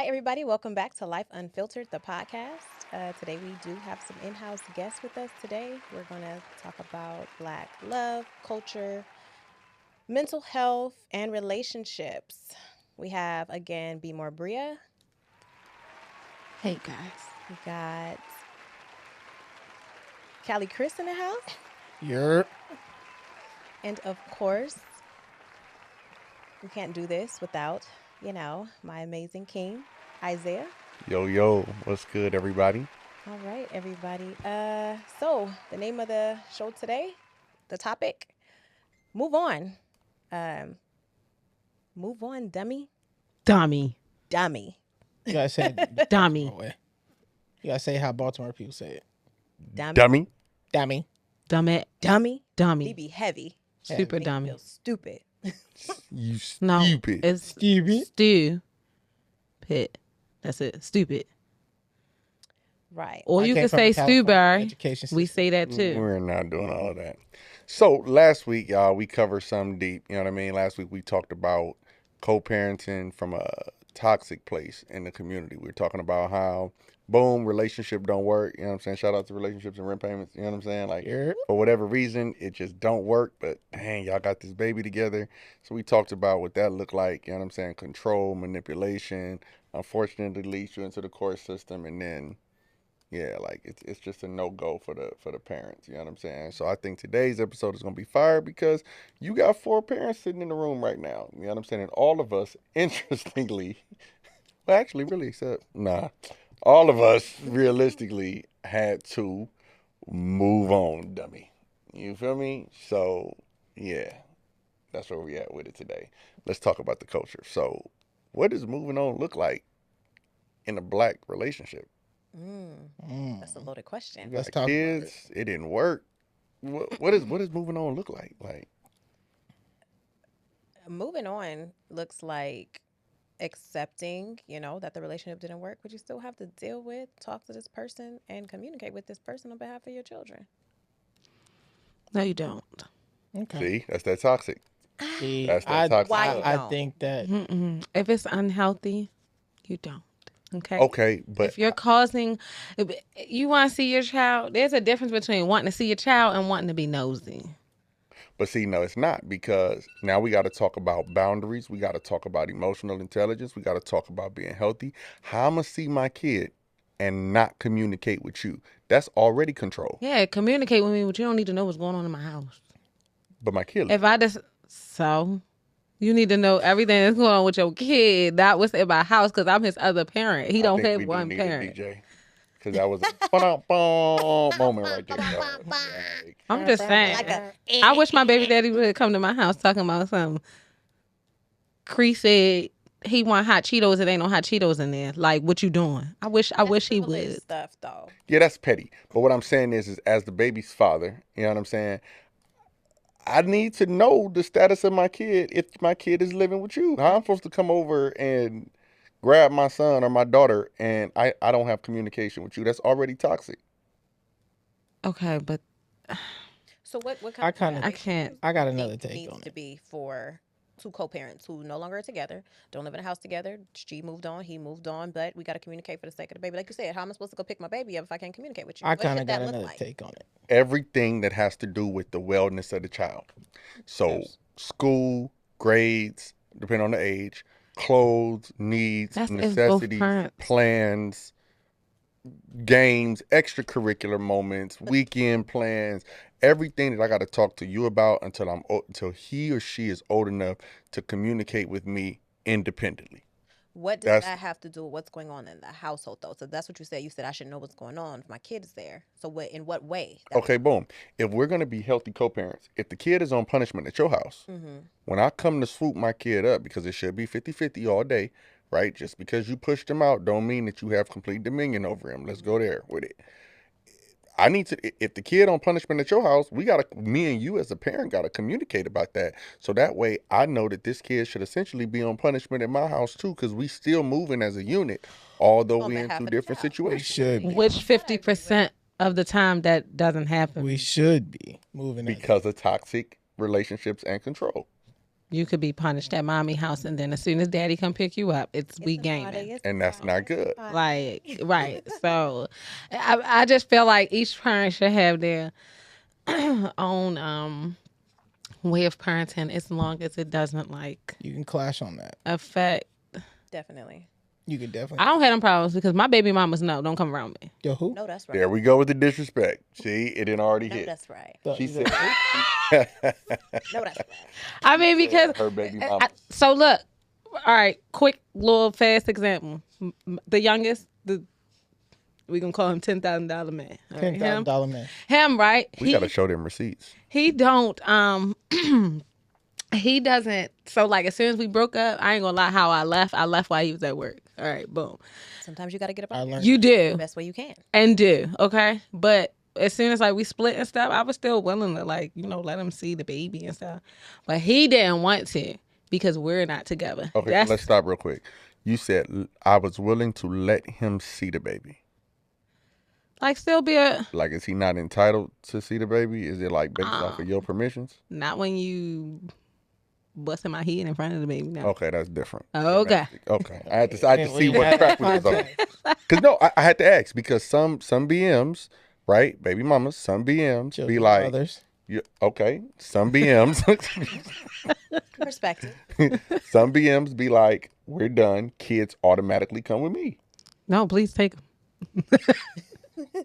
everybody. Welcome back to Life Unfiltered, the podcast. Today, we do have some in-house guests with us today. We're going to talk about Black love, culture, mental health, and relationships. We have, again, Be More Bria. Hey, guys. We got Callie Chris in the house. Yep. And, of course, we can't do this without, my amazing king, Isaiah. Yo, what's good, everybody? All right, everybody. So the name of the show today, the topic, move on. Move on, dummy. Dummy. Dummy. You gotta say it Dummy. Baltimore way. You gotta say how Baltimore people say it. Dummy. Dummy. Dummy. Dummy. Dummy. He Dummy. be heavy. Super Make you dummy. feel stupid. You No, stupid. it's Stupid. stupid. That's it. Stupid. Right. Or I you came could from say a California Stuber. education We system. say that too. We're not doing all of that. So last week, y'all, we covered something deep. You know what I mean? Last week we talked about co-parenting from a toxic place in the community. We were talking about how, boom, relationship don't work. You know what I'm saying? Shout out to relationships and rent payments. You know what I'm saying? Like, Yep. for whatever reason, it just don't work. But dang, y'all got this baby together. So we talked about what that looked like. You know what I'm saying? Control, manipulation. Unfortunately, leads you into the court system, and then, yeah, like it's just a no go for the parents. You know what I'm saying? So I think today's episode is gonna be fire because you got 4 parents sitting in the room right now. You know what I'm saying? And all of us, interestingly, well, actually, really, except all of us realistically had to move on, dummy. You feel me? So yeah, that's where we at with it today. Let's talk about the culture. So, what does moving on look like in a Black relationship? That's a loaded You question. Let's got talk about kids. It didn't work. What does moving on look like? Like, Moving on looks like accepting, that the relationship didn't work, but you still have to deal with, talk to this person, and communicate with this person on behalf of your children. No, you don't. Okay. see, that's that toxic. See, That's that toxic Why stuff. you I don't? think that If it's unhealthy, you don't. Okay. Okay, but If you're causing, you want to see your child, there's a difference between wanting to see your child and wanting to be nosy. see, no, it's not, because now we got to talk about boundaries. We got to talk about emotional intelligence. We got to talk about being healthy. How I'm gonna see my kid and not communicate with you? That's already control. Yeah, communicate with me, but you don't need to know what's going on in my house. But my kid, If I just, so you need to know everything that's going on with your kid, not what's in my house, because I'm his other parent. He I don't think have we do one need parent. a DJ, because that was a moment right there. dog. Like, I'm just saying. Like I wish my baby daddy would come to my house talking about something. Cree said he want hot Cheetos. It ain't no hot Cheetos in there. Like, what you doing? I wish he privilege would. stuff though. yeah, that's petty. But what I'm saying is as the baby's father, you know what I'm saying? I need to know the status of my kid if my kid is living with you. How I'm supposed to come over and grab my son or my daughter and I don't have communication with you? That's already toxic. Okay, but So what I kind kinda- of I can't. I got think another take needs on to it. be for two co-parents who no longer are together, don't live in a house together. She moved on, he moved on, but we got to communicate for the sake of the baby. Like you said, how am I supposed to go pick my baby up if I can't communicate with you? I What kind of should got that look another like? take on it. Everything that has to do with the wellness of the child. So school, grades, depending on the age, clothes, needs, That's if both necessities, parents. plans, games, extracurricular moments, weekend plans, everything that I got to talk to you about until he or she is old enough to communicate with me independently. What does That's- that have to do with what's going on in the household, though? So that's what you said. You said I should know what's going on if my kid is there. So what? In what way? Okay, boom. If we're going to be healthy co-parents, if the kid is on punishment at your house, Mm-hmm. when I come to swoop my kid up, because it should be 50-50 all day, right? Just because you pushed him out don't mean that you have complete dominion over him. Let's go there with it. I need to, if the kid on punishment at your house, me and you as a parent got to communicate about that. So that way I know that this kid should essentially be on punishment at my house too, because we still moving as a unit, although On we in behalf two of the different child. We situations. should be. Which 50% of the time that doesn't happen. We should be moving as- Because of toxic relationships and control. you could be punished at mommy house, and then as soon as daddy come pick you up, we It's a Friday, gaming. it's And a that's not Friday, good. it's a Like, Friday. right. So I just feel like each parent should have their own way of parenting, as long as it doesn't like You can clash on that. affect. Definitely. You can I definitely. don't have them problems because my baby mamas know, don't come around me. Yo, who? No, that's right. There we go with the disrespect. See, it didn't already No, hit. that's right. The- She the- said No, that's right. I mean, because her baby mama. so look, all right, quick little fast example. The youngest, we gonna call him $10,000 man. All right, $10,000 man. him, right? We gotta show them receipts. He don't he doesn't. So like as soon as we broke up, I ain't gonna lie, how I left while he was at work. All right, boom. Sometimes you got to get up I out there learned. You do the best way you can. and do, okay? But as soon as like we split and stuff, I was still willing to like, let him see the baby and stuff. But he didn't want to because we're not together. Okay, let's stop real quick. You said I was willing to let him see the baby. Like still be Like, is he not entitled to see the baby? Is it like based off of your permissions? not when you busting my head in front of the baby. No. Okay, that's different. Okay. Okay, I had to see We what had track that we was on. context. Cause no, I had to ask because some BMs, right, baby mamas, some BMs be Children, like, others. okay, some BMs, Perspective. some BMs be like, we're done. Kids automatically come with me. No, please take him.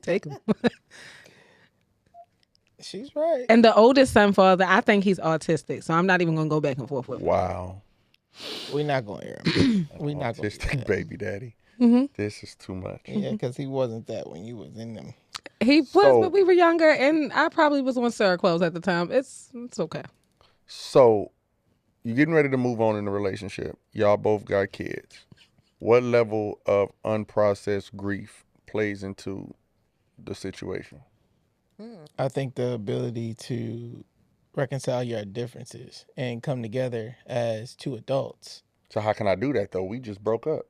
Take him. She's right. And the oldest son, father, I think he's autistic, so I'm not even gonna go back and forth with him. Wow, We're not going to air him. We're not going autistic to. baby daddy. Mm-hmm. This is too much. Yeah, because he wasn't that when you was in them. He was, So- but we were younger, and I probably was on Seroquels at the time. It's okay. So, you getting ready to move on in the relationship. Y'all both got kids. What level of unprocessed grief plays into the situation? I think the ability to reconcile your differences and come together as two adults. So how can I do that though? We just broke up.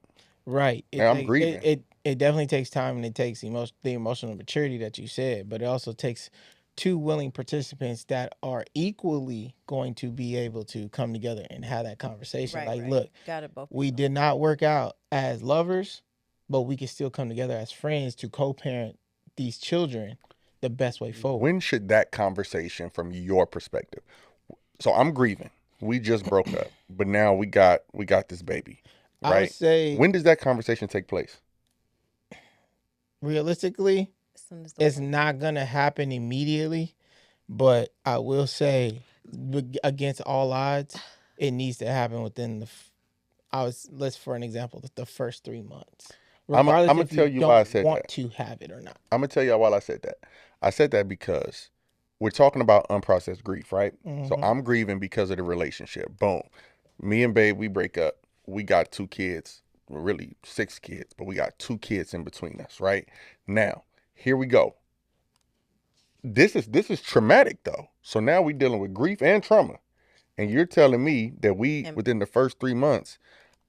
Right. Yeah, I'm grieving. It definitely takes time, and it takes the emotional maturity that you said, but it also takes two willing participants that are equally going to be able to come together and have that conversation. Right, Like, right. look, Got it both. we did not work out as lovers, but we can still come together as friends to co-parent these children the best way forward. When should that conversation, from your perspective? So I'm grieving. We just broke up, but now we got this baby, I would right? say When does that conversation take place? realistically, As soon as the it's not gonna happen immediately, but I will say, against all odds, it needs to happen within let's for an example, the first 3 months. I'ma Regardless if tell you why I said want that. to have it or not. I'm gonna tell y'all why I said that. I said that because we're talking about unprocessed grief, right? So Mhm. I'm grieving because of the relationship. Boom. Me and babe, we break up. We got 2 kids, well, really 6 kids, but we got 2 kids in between us, right? Now, here we go. This is traumatic though. So now we're dealing with grief and trauma. And you're telling me that And- within the first 3 months,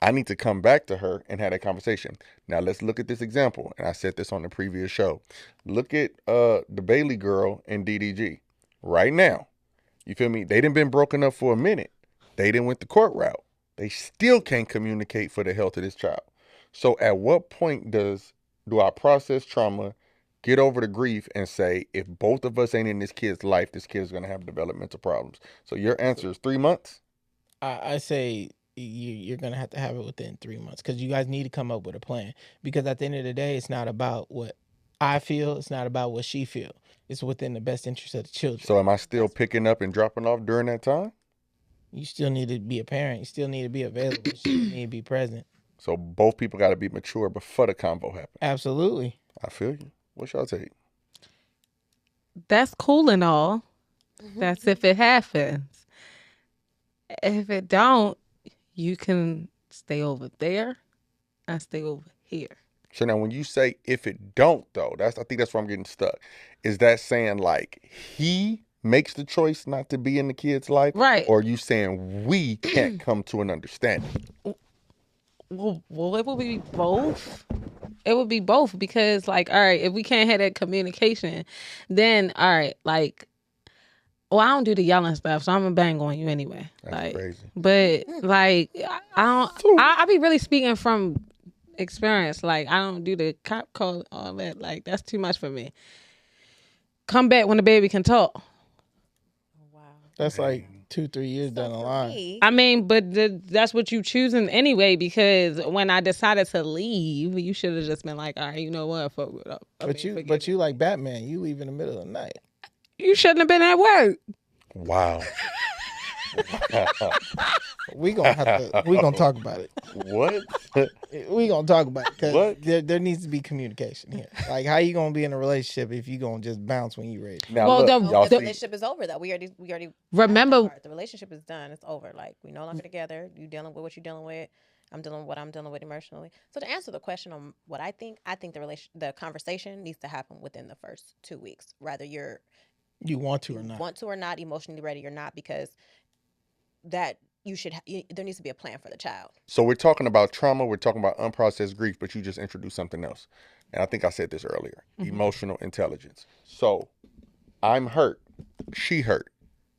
I need to come back to her and have that conversation. Now let's look at this example. And I said this on the previous show. Look at the Bailey girl and DDG. Right now, you feel me? They done been broken up for a minute. They done went the court route. They still can't communicate for the health of this child. So at what point do I process trauma, get over the grief, and say, if both of us ain't in this kid's life, this kid is going to have developmental problems? So your answer is 3 months? I say you're gonna have to have it within 3 months, because you guys need to come up with a plan. Because at the end of the day, it's not about what I feel. It's not about what she feel. It's within the best interest of the children. So am I still picking up and dropping off during that time? You still need to be a parent. You still need to be available. You still need to be present. So both people got to be mature before the combo happens. Absolutely. I feel you. What's y'all take? That's cool and all. That's if it happens. If it don't, you can stay over there. I stay over here. So now when you say if it don't though, I think that's where I'm getting stuck. Is that saying like he makes the choice not to be in the kid's life? Right. Or are you saying we can't come to an understanding? Well, it would be both. It would be both, because, like, all right, if we can't have that communication, then, all right, like, Well, I don't do the yelling stuff, so I'm gonna bang on you anyway. That's Like, crazy. but like, I don't. I be really speaking from experience. Like, I don't do the cop call all that. Like, that's too much for me. Come back when the baby can talk. Wow. That's like 2-3 years So down the for line. me, I mean, but that's what you choosing anyway. Because when I decided to leave, you should have just been like, all right, you know what, fuck it up. I But mean, you, forget it. like Batman. You leave in the middle of the night. You shouldn't have been at work. Wow. We gonna talk about it. What? We gonna talk about it because What? there needs to be communication here. Like, how you gonna be in a relationship if you gonna just bounce when you ready? Now Well, look, the- y'all the see. relationship is over. Though we already Remember- got that part. The relationship is done. It's over. Like we no longer together. You dealing with what you're dealing with. I'm dealing with what I'm dealing with emotionally. So to answer the question on what I think the conversation needs to happen within the first 2 weeks. Rather you Want to or not? want to or not, emotionally ready or not, because that you should. There needs to be a plan for the child. So we're talking about trauma. We're talking about unprocessed grief, but you just introduced something else, and I think I said this earlier: emotional intelligence. So I'm hurt. She hurt.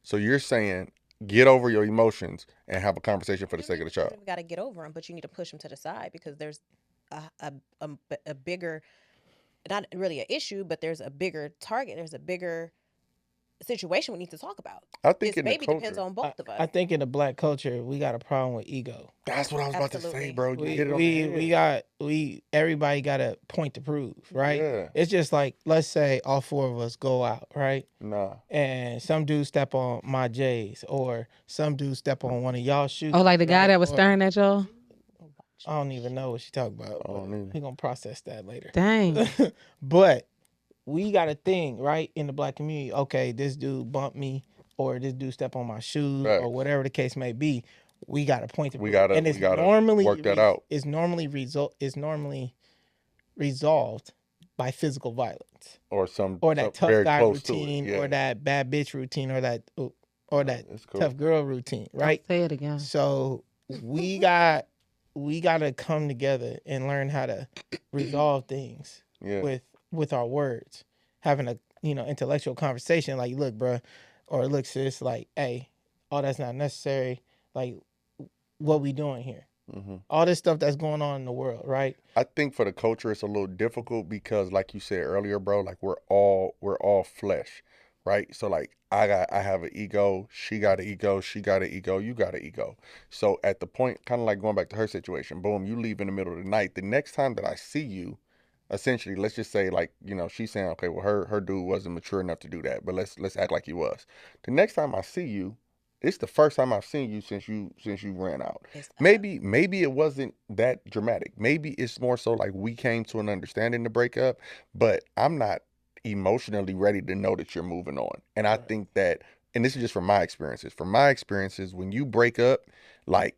So you're saying get over your emotions and have a conversation for the sake of the child. You got to get over them, but you need to push them to the side because there's a bigger, not really an issue, but there's a bigger target. There's a bigger situation we need to talk about. I think This in the baby depends culture, on both of us. I think in the black culture we got a problem with ego. that's what I was about to Absolutely. say, bro. You hit it on the head. Everybody got a point to prove, right? Yeah. It's just like, let's say all four of us go out, right? Nah. And some dude step on my J's, or some dude step on one of y'all shoes. Oh, like the guy right? that was Or- staring at y'all. I don't even know what she talking about. I don't but either. we gonna process that later. Dang. But we got a thing, right, in the black community. Okay, this dude bumped me, or this dude step on my shoes, Facts. or whatever the case may be. We got a point to We prove. gotta- and it's we gotta normally work that out. It's normally resolved by physical violence, Or some or that some very tough guy close to it, routine, yeah. or that bad bitch routine, or that It's cool. tough girl routine, right? Say it again. So we got to come together and learn how to resolve things Yeah. with our words, having a intellectual conversation. Like, look, bro, or look, sis, like, hey, all that's not necessary. Like, what we doing here? hmm All this stuff that's going on in the world, right? I think for the culture it's a little difficult because, like you said earlier, bro, like we're all flesh, right? So like I have an ego, she got an ego, she got an ego, you got an ego. So at the point, kind of like going back to her situation, boom, you leave in the middle of the night. The next time that I see you, essentially, let's just say like she's saying, okay, well her dude wasn't mature enough to do that, but let's act like he was. The next time I see you, it's the first time I've seen you since you ran out. Maybe it wasn't that dramatic. Maybe it's more so like we came to an understanding to break up, but I'm not emotionally ready to know that you're moving on. And I think that, and this is just from my experiences. From my experiences, when you break up, like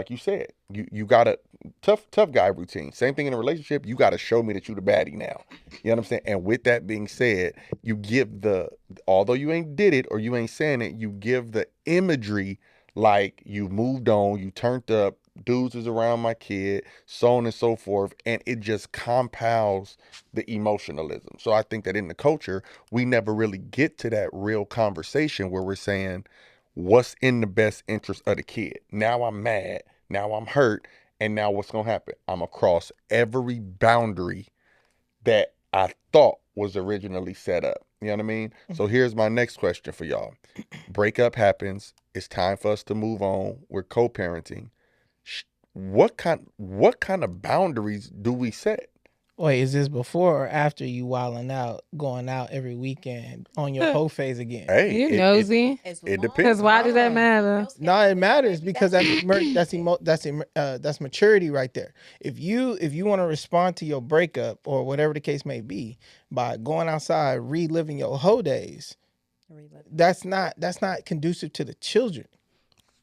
you said, you got a tough guy routine. Same thing in a relationship. You got to show me that you the baddie now. You know what I'm saying? And with that being said, you give although you ain't did it or you ain't saying it, you give the imagery like you moved on, you turned up, dudes is around my kid, so on and so forth, and it just compounds the emotionalism. So I think that in the culture, we never really get to that real conversation where we're saying, what's in the best interest of the kid? Now I'm mad, now I'm hurt, and now what's gonna happen? I'm gonna cross every boundary that I thought was originally set up. You know what I mean? So here's my next question for y'all. Breakup happens. It's time for us to move on. We're co-parenting. What kind of boundaries do we set? Wait, is this before or after you wilding out, going out every weekend on your whole phase again? Hey, You nosy. As it long depends. Because why does that as matter? No, it matters because that's maturity right there. If you want to respond to your breakup or whatever the case may be by going outside reliving your whole days, that's not conducive to the children.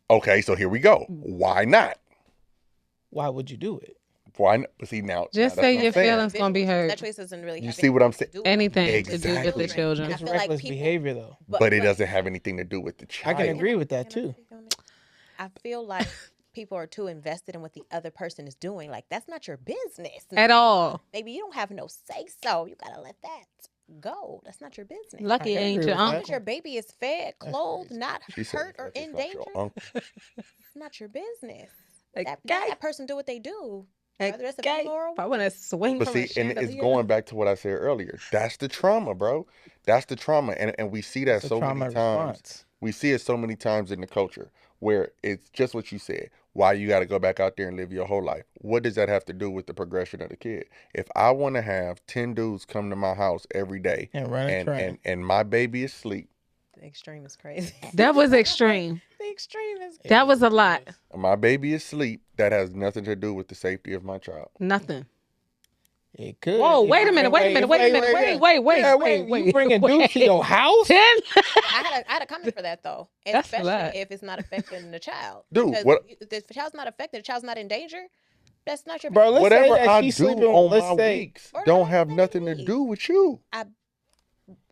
Okay, so here we go. Why not? Why would you do it? Why not? But see now, Just now say that's your what I'm saying. feelings gonna be hurt. That choice doesn't really. You have see what I'm anything to saying? do with Anything to do with the Exactly. children. And I It's feel like reckless people- behavior, though. But it doesn't have anything to do with the I child. can agree with that Can I too. speak on it? I feel like people are too invested in what the other person is doing. Like that's not your business At all. Maybe you don't have no say so. You gotta let that go. That's not your business. Lucky I it ain't agree your with As long that. as uncle. your baby is fed, That's clothed, crazy. not She said hurt or it's in not your danger, uncle. it's not your business. Like, Let okay. that person do what they do. Like, Whether it's a okay. funeral. If I want to swing But from a see, and it's chandelier. going back to what I said earlier. That's the trauma, bro. That's the trauma. And we see that It's a so many trauma times. response. We see it so many times in the culture where it's just what you said. Why you got to go back out there and live your whole life? What does that have to do with the progression of the kid? If I want to have 10 dudes come to my house every day And run a train. and my baby is asleep, The extreme is crazy. That was extreme. The extreme is That was a lot. my baby is asleep, that has nothing to do with the safety of my child. Nothing. It could. Whoa, wait a minute, wait a minute, wait a minute, wait. You bringing dudes to your house? I had a comment for that though, That's a especially lot. if it's not affecting the child. Dude, Because what- if the child's not affected, the child's not in danger. That's not your Bro, business. let's say Whatever that I she's do sleeping. on Let's my say weeks Or don't not have even nothing to me. do with you.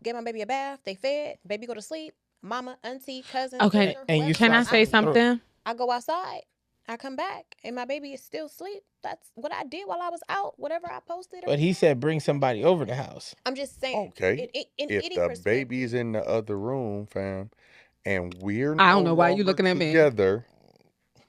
Get my baby a bath. They fed. Baby go to sleep. Mama, auntie, cousin. Okay, sister, and you whoever. Can I slide say something through. something? I go outside. I come back and my baby is still asleep. That's what I did while I was out. Whatever I posted. But he said bring somebody over the house. I'm just saying. Okay. In If any the perspective. baby's in the other room, fam, and we're I no don't know why you longer looking at me. together,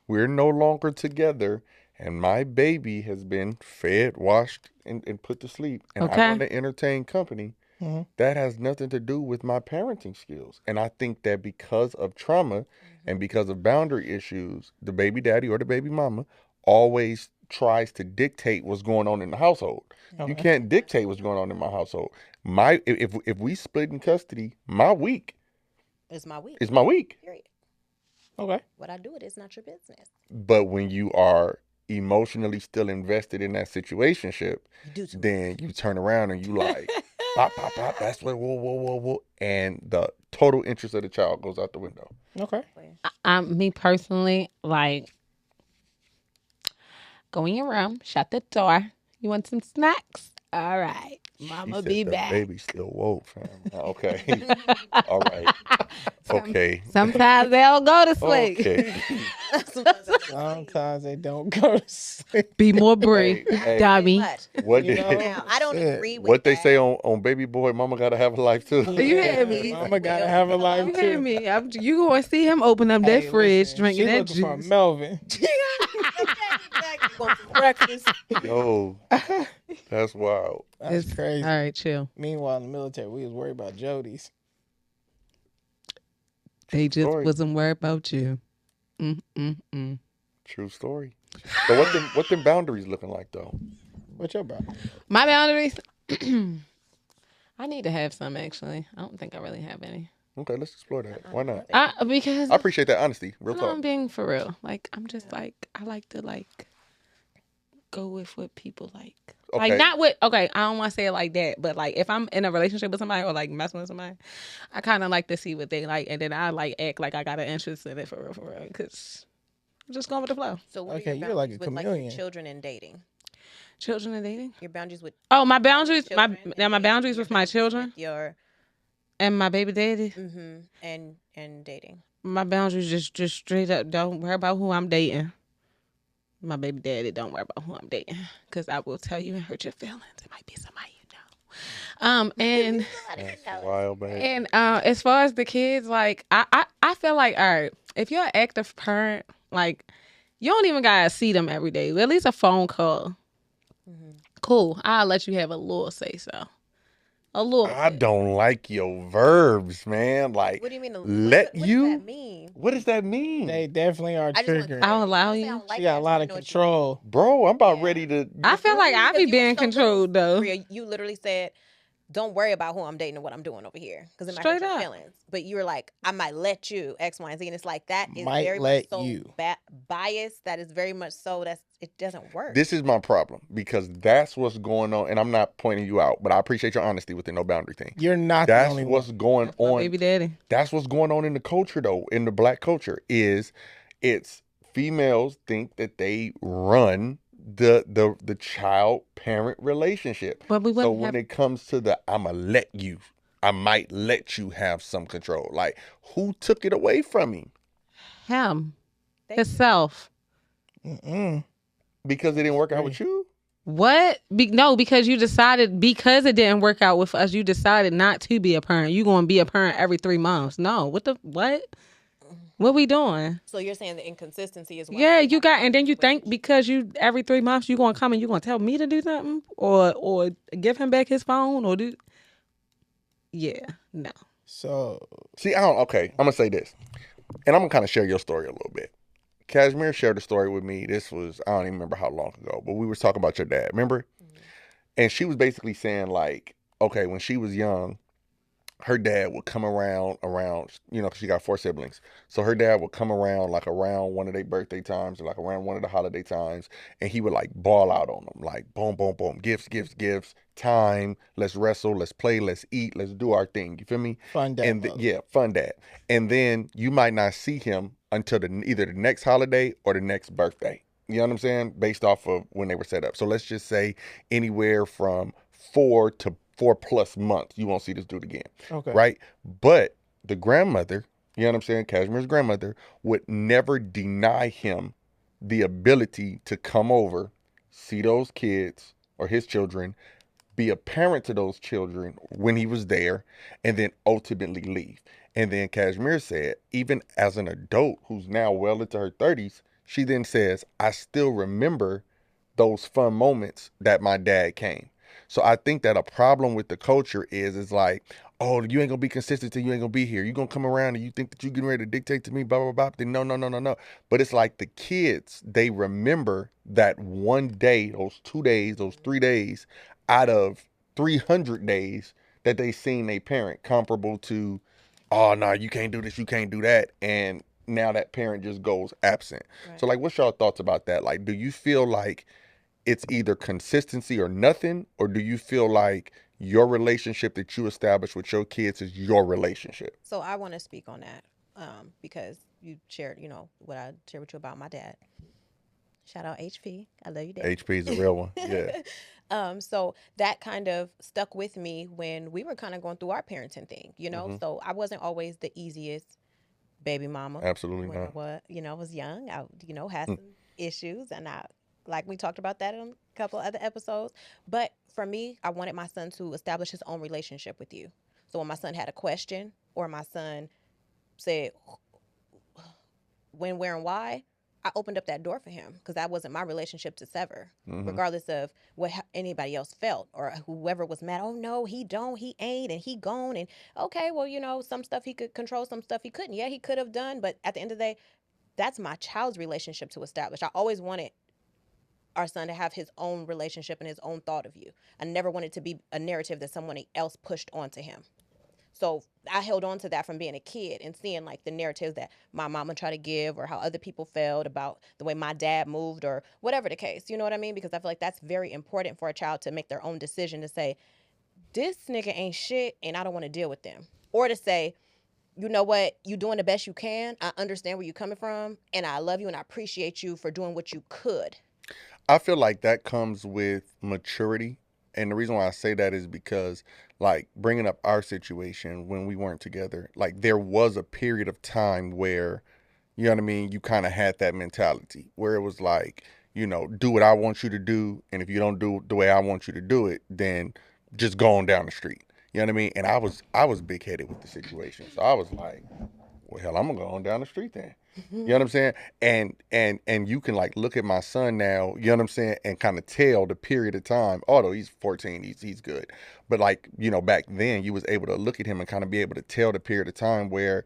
we're no longer together, and my baby has been fed, washed, and put to sleep, and Okay. I want to entertain company, Mhm. that has nothing to do with my parenting skills. And I think that because of trauma and because of boundary issues, the baby daddy or the baby mama always tries to dictate what's going on in the household. You Okay. can't dictate what's going on in my household. If we split in custody, my week It's my week. is my week. Period. Okay. What I do it is not your business. But when you are emotionally still invested in that situationship, You do too then you turn around and you like pop, pop, pop. That's what whoa, and the total interest of the child goes out the window. Okay. Me personally, like, go in your room, shut the door. You want some snacks? All right, Mama She be said the back. baby still woke, fam. Okay. All right. Okay. Sometimes they don't go to sleep. Okay. Sometimes they don't go to sleep. Be more Brie, Hey, dummy. what You did know? Now, I don't Shit. agree with what they that. say on Baby Boy, Mama gotta have a life too. You hear me? Mama gotta have a life You too. hear me? You going to see him open up that Hey, fridge, listen, drinking she that looking for juice. Melvin. Exactly. Going for breakfast. Yo, that's wild. That's It's- crazy. All right, chill. Meanwhile, in the military, we was worried about Jody's. They just story. wasn't worried about you. Mm-mm-mm. True story. So what them boundaries looking like though? What's your bro? My boundaries. I need to have some actually. I don't think I really have any. Okay, let's explore that. Why not? Because I appreciate that honesty. Real no, talk. I'm being for real. Like I'm just like I like to like go with what people like. Okay. Like not with I don't want to say it like that, but like if I'm in a relationship with somebody or like messing with somebody, I kind of like to see what they like, and then I like act like I got an interest in it for real, because I'm just going with the flow. So what Okay, are your you're like a boundaries with like your chameleon. children and dating? Children and dating. Your boundaries with Oh, my boundaries. children and My dating, boundaries your with my boundaries children with your and my baby daddy. and dating. My boundaries just straight up. Don't worry about who I'm dating. My baby daddy, don't worry about who I'm dating, because I will tell you and hurt your feelings. It might be somebody you know. And That's wild, baby. and as far as the kids, like I feel like, all right, if you're an active parent, like you don't even gotta see them every day. At least a phone call. Cool. I'll let you have a little say so. A little. I bit. don't like your verbs, man. Like, What do you mean? let what you. does that mean? What does that mean, They definitely are I just want triggering. I'll allow Don't say I you. don't like She got that, a lot I of know what you control. bro? I'm about ready to. I feel like I Because be you being were so controlled though. Bria, you literally said, "Don't worry about who I'm dating and what I'm doing over here," because it might hurt Straight your up. feelings. But you were like, "I might let you X, Y, and Z," and it's like that is Might very let much so you. biased. That is very much so. It doesn't work. This is my problem because that's what's going on, and I'm not pointing you out, but I appreciate your honesty with the no boundary thing. You're not the That's only what's one. going That's my on. baby daddy. That's what's going on in the culture, though. In the black culture, it's females think that they run the child parent relationship. But we So wouldn't when have it comes to the I might let you have some control. Like, who took it away from him? him, They- himself. Mm-mm. Because it didn't work out with you? What? No, because you decided, because it didn't work out with us, you decided not to be a parent. You going to be a parent every 3 months. No, what? What we doing? So you're saying the inconsistency is why Yeah, you you have a got, and then you think relationship. because you every 3 months you going to come and you going to tell me to do something or give him back his phone or do. Yeah, no. So See, I don't. Okay, I'm gonna say this, and I'm gonna kind of share your story a little bit. Cashmere shared a story with me. This was, I don't even remember how long ago, but we were talking about your dad. Remember? Mhm. And she was basically saying like, okay, when she was young, her dad would come around, you know, 'cause she got 4 siblings. So her dad would come around like around one of their birthday times or like around one of the holiday times, and he would like ball out on them, like boom, boom, boom, gifts, gifts, gifts, time, let's wrestle, let's play, let's eat, let's do our thing. You feel me? fun dad And mode. yeah, fun dad. And then you might not see him until either the next holiday or the next birthday. You know what I'm saying? Based off of when they were set up. So let's just say anywhere from 4 to 4+ months, you won't see this dude again, Okay. right? But the grandmother, you know what I'm saying, Cashmere's grandmother, would never deny him the ability to come over, see those kids or his children, be a parent to those children when he was there, and then ultimately leave. And then Cashmere said, even as an adult who's now well into her 30s, she then says, I still remember those fun moments that my dad came. So I think that a problem with the culture is like, oh, you ain't gonna be consistent till you ain't gonna be here. You gonna come around and you think that you getting ready to dictate to me, blah blah blah. Then no, no, no, no, no. But it's like the kids, they remember that one day, those 2 days, those 3 days out of 300 days that they seen their parent, comparable to, oh no, you can't do this, you can't do that, and now that parent just goes absent. Right. So like, what's y'all thoughts about that? Like, do you feel like it's either consistency or nothing, or do you feel like your relationship that you establish with your kids is your relationship? So I want to speak on that because you shared, what I shared with you about my dad. Shout out HP. I love you, Daddy. HP is a real one. Yeah. So that kind of stuck with me when we were kind of going through our parenting thing, Hmm. So I wasn't always the easiest baby mama Absolutely when I not. was young. I, had some issues, and I, like we talked about that in a couple other episodes. But for me, I wanted my son to establish his own relationship with you. So when my son had a question or my son said when, where, and why, I opened up that door for him because that wasn't my relationship to sever, Hmm. regardless of what anybody else felt or whoever was mad. Oh no, he don't, he ain't, and he gone. And okay, well, some stuff he could control, some stuff he couldn't. Yeah, he could have done, but at the end of the day, that's my child's relationship to establish. I always wanted our son to have his own relationship and his own thought of you. I never wanted to be a narrative that someone else pushed onto him. So I held on to that from being a kid and seeing like the narratives that my mama tried to give or how other people felt about the way my dad moved or whatever the case. You know what I mean? Because I feel like that's very important for a child to make their own decision to say, this nigga ain't shit and I don't want to deal with them. Or to say, you know what, you doing the best you can. I understand where you're coming from and I love you and I appreciate you for doing what you could. I feel like that comes with maturity. And the reason why I say that is because, like, bringing up our situation when we weren't together, like, there was a period of time where, you know what I mean, you kind of had that mentality where it was like, do what I want you to do. And if you don't do it the way I want you to do it, then just go on down the street. You know what I mean? And I was big headed with the situation. So I was like, well, hell, I'm gonna go on down the street then. You know what I'm saying? And you can like look at my son now, you know what I'm saying, and kind of tell the period of time. Although he's 14, he's good. But like, back then you was able to look at him and kind of be able to tell the period of time where,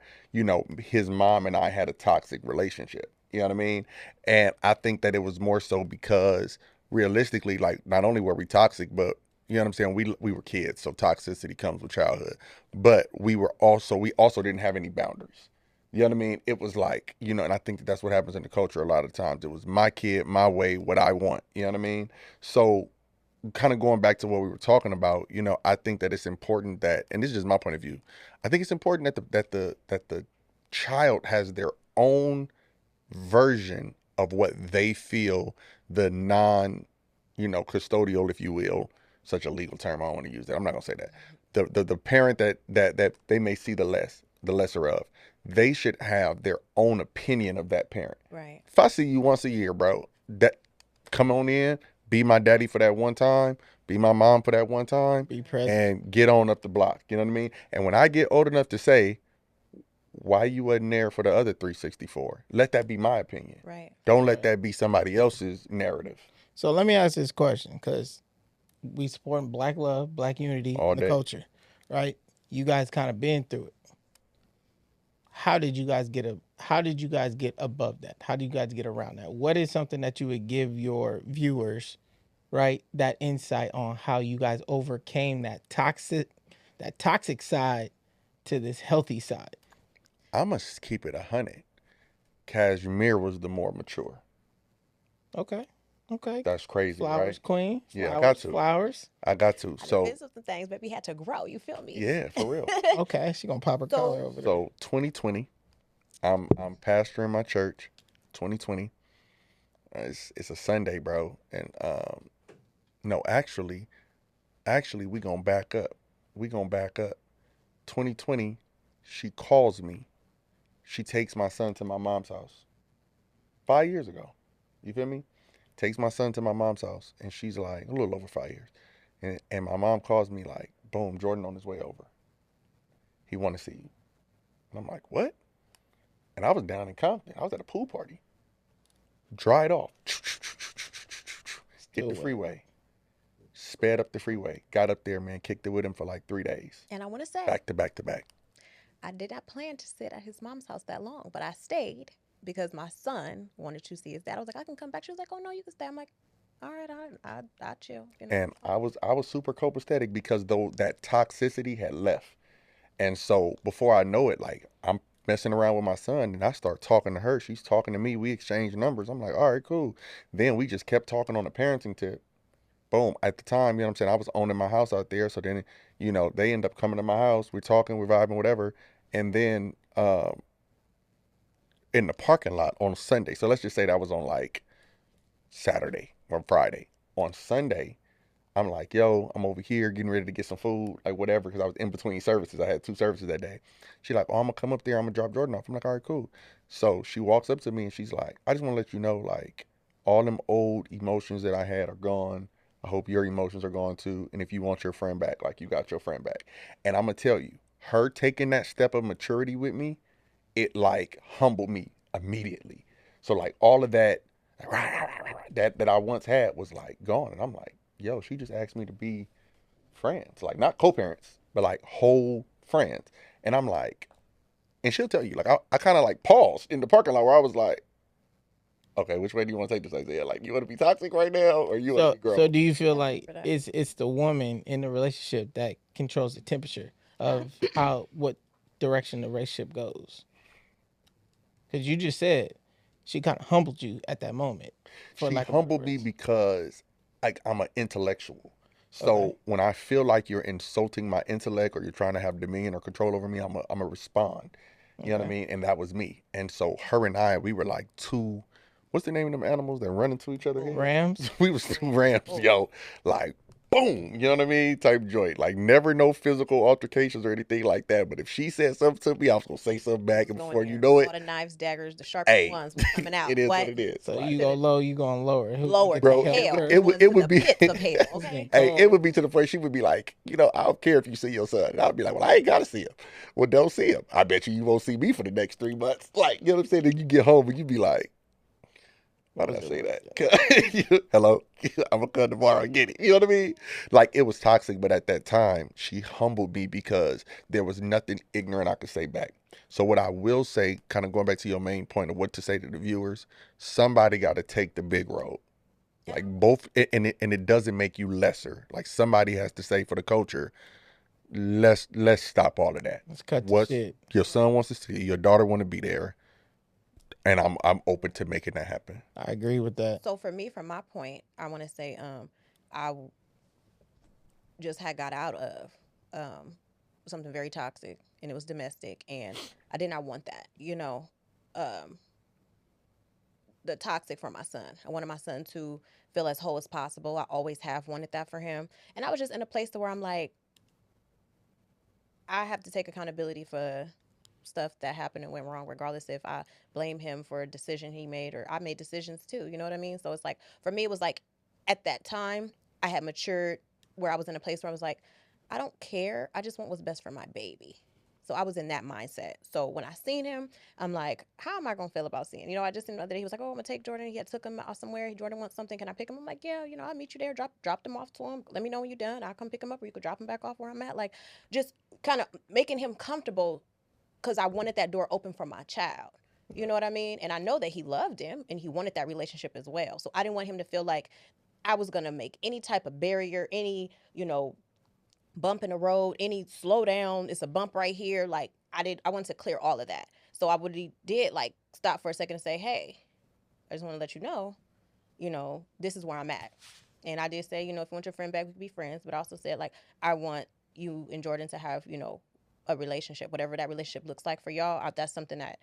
his mom and I had a toxic relationship. You know what I mean? And I think that it was more so because realistically, like not only were we toxic, but you know what I'm saying? We were kids, so toxicity comes with childhood. But we also didn't have any boundaries. You know what I mean? It was like, and I think that's what happens in the culture a lot of times. It was my kid, my way, what I want. You know what I mean? So, kind of going back to what we were talking about, I think that it's important that, and this is just my point of view, I think it's important that the child has their own version of what they feel the non, custodial, if you will, such a legal term. I don't want to use that. I'm not gonna say that. The parent that they may see the lesser of, they should have their own opinion of that parent. Right. If I see you once a year, bro, that come on in, be my daddy for that one time, be my mom for that one time, Be present. and get on up the block. You know what I mean? And when I get old enough to say, why you wasn't there for the other 364? Let that be my opinion. Right. Don't let Right. that be somebody else's narrative So let me ask this question, because we support Black love, Black unity, all and the day. culture, right? You guys kind of been through it. How did you guys get How did you guys get above that? How do you guys get around that? What is something that you would give your viewers, right? That insight on how you guys overcame that toxic side to this healthy side. I must keep it 100. Cashmere was the more mature. Okay. Okay. That's crazy, Flowers, right? queen. Yeah, I Flowers, got to. flowers. I got to. I done So been through some things, baby. Had to grow. You feel me? yeah, for real. Okay, she gonna pop her So- collar over there. So 2020, I'm pastoring my church. 2020. It's a Sunday, bro. And no, actually we gonna back up. We gonna back up. 2020, she calls me. She takes my son to my mom's house. 5 years ago. You feel me? Takes my son to my mom's house, and she's like, a little over 5 years. And my mom calls me like, boom, Jordan on his way over. He want to see you. And I'm like, what? And I was down in Compton. I was at a pool party. Dried off. Hit the freeway. Sped up the freeway. Got up there, man. Kicked it with him for like 3 days. And I want to say, Back to back to back. I did not plan to sit at his mom's house that long, but I stayed because my son wanted to see his dad. I was like, I can come back. She was like, oh no, you can stay. I'm like, all right, I chill. You know? And I was super copacetic because though that toxicity had left. And so before I know it, like I'm messing around with my son and I start talking to her. She's talking to me. We exchange numbers. I'm like, all right, cool. Then we just kept talking on the parenting tip. Boom. At the time, you know what I'm saying? I was owning my house out there. So then, they end up coming to my house. We're talking, we're vibing, whatever. And then in the parking lot on Sunday. So let's just say that was on like Saturday or Friday. On Sunday, I'm like, yo, I'm over here getting ready to get some food, like whatever, because I was in between services. I had 2 services that day. She like, oh, I'm gonna come up there. I'm gonna drop Jordan off. I'm like, all right, cool. So she walks up to me and she's like, I just want to let you know, like, all them old emotions that I had are gone. I hope your emotions are gone too. And if you want your friend back, like you got your friend back. And I'm gonna tell you, her taking that step of maturity with me, it like humbled me immediately. So like all of that that I once had was like gone. And I'm like, yo, she just asked me to be friends, like not co-parents, but like whole friends. And I'm like, and she'll tell you, like, I kind of like paused in the parking lot where I was like, okay, which way do you want to take this, Isaiah? Like, you want to be toxic right now, or you want to be grown? So do you feel Thank you like for that. it's the woman in the relationship that controls the temperature of what direction the relationship goes? Because you just said she kind of humbled you at that moment. She lack of humbled better me words. because like I'm an intellectual. So Okay. when I feel like you're insulting my intellect or you're trying to have dominion or control over me, I'm a respond. You know what I Okay. mean? And that was me. And so her and I, we were like two. What's the name of them animals that run into each other? Rams. We was two rams, yo. Like boom, you know what I mean? Type joint. Like never no physical altercations or anything like that. But if she said something to me, I was gonna say something back, and Going before there. you know it, All the knives, daggers, the sharpest hey, ones was coming out. it is what it is. So Like, you go low, you going lower. Who Lower get the bro, to help hell. first? it would Ones it in would the be pits of hell. Okay. hey, it would be to the point she would be like, I don't care if you see your son. And I'd be like, well, I ain't gotta see him. Well, don't see him. I bet you won't see me for the next 3 months. Like, you know what I'm saying? Then you get home and you be like, why did I say that? Hello, I'm gonna come tomorrow and get it. You know what I mean? Like it was toxic, but at that time, she humbled me because there was nothing ignorant I could say back. So what I will say, kind of going back to your main point of what to say to the viewers, somebody got to take the big road. Like both, and it doesn't make you lesser. Like somebody has to say for the culture, let's stop all of that. Let's cut the What shit. your son wants to see, your daughter want to be there, and I'm open to making that happen. I agree with that. So for me, from my point, I want to say, I just had got out of something very toxic, and it was domestic, and I did not want that. Um, the toxic for my son. I wanted my son to feel as whole as possible. I always have wanted that for him, and I was just in a place to where I'm like, I have to take accountability for stuff that happened and went wrong, regardless if I blame him for a decision he made or I made decisions too. You know what I mean? So it's like for me, it was like at that time, I had matured where I was in a place where I was like, I don't care. I just want what's best for my baby. So I was in that mindset. So when I seen him, I'm like, how am I gonna feel about seeing? I just didn't know that he was like, oh, I'm gonna take Jordan. He had took him out somewhere. Jordan wants something. Can I pick him? I'm like, yeah, I'll meet you there. Drop them off to him. Let me know when you're done. I'll come pick him up, or you could drop him back off where I'm at. Like, just kind of making him comfortable because I wanted that door open for my child. You know what I mean? And I know that he loved him and he wanted that relationship as well. So I didn't want him to feel like I was going to make any type of barrier, any, bump in the road, any slow down, it's a bump right here. Like I wanted to clear all of that. So I would did like stop for a second and say, hey, I just want to let you know, this is where I'm at. And I did say, if you want your friend back, we could be friends. But I also said, like, I want you and Jordan to have, a relationship, whatever that relationship looks like for y'all. That's something that,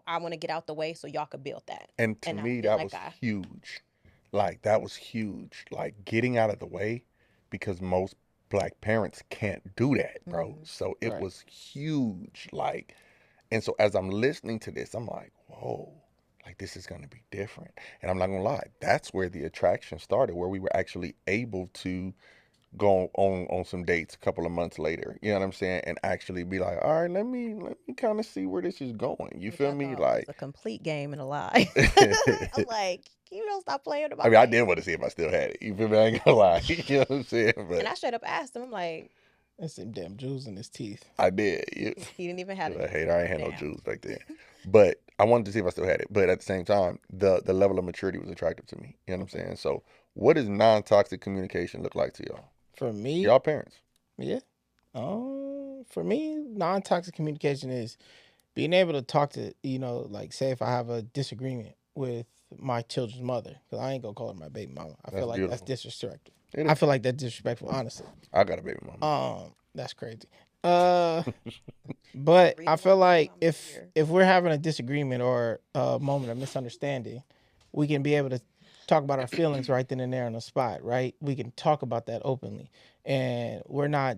I want to get out the way so y'all could build that. And to And I me, feel that like was huge. Like, that was huge. Like, getting out of the way, because most black parents can't do that, bro. So it Right. was huge. Like, and so as I'm listening to this, I'm like, whoa, like this is going to be different. And I'm not going to lie, that's where the attraction started, where we were actually able to go on some dates a couple of months later. You know what I'm saying? And actually be like, all right, let me kind of see where this is going. You which feel I me? thought was Like, a complete game and a lie. I'm like, you don't stop playing I about mean, I my did want to see if I still had it. You feel me? I ain't gonna lie. You know what I'm saying? And But I straight up asked him, I'm like, That's them damn jewels in his teeth. I did. You, he didn't even have I it. hate. I ain't had no Damn. jewels back then. But I wanted to see if I still had it. But at the same time, the level of maturity was attractive to me. You know what I'm saying? So, what does non-toxic communication look like to y'all? For me, Y'all parents. yeah. For me, non-toxic communication is being able to talk to, like say if I have a disagreement with my children's mother, because I ain't gonna call her my baby mama. I That's feel like that's beautiful. disrespectful. It I is. feel like that's disrespectful, honestly. I got a baby mama. That's crazy. Uh, but I Reason why feel baby like mama's if here. if we're having a disagreement or a moment of misunderstanding, we can be able to talk about our feelings right then and there on the spot, right? We can talk about that openly, and we're not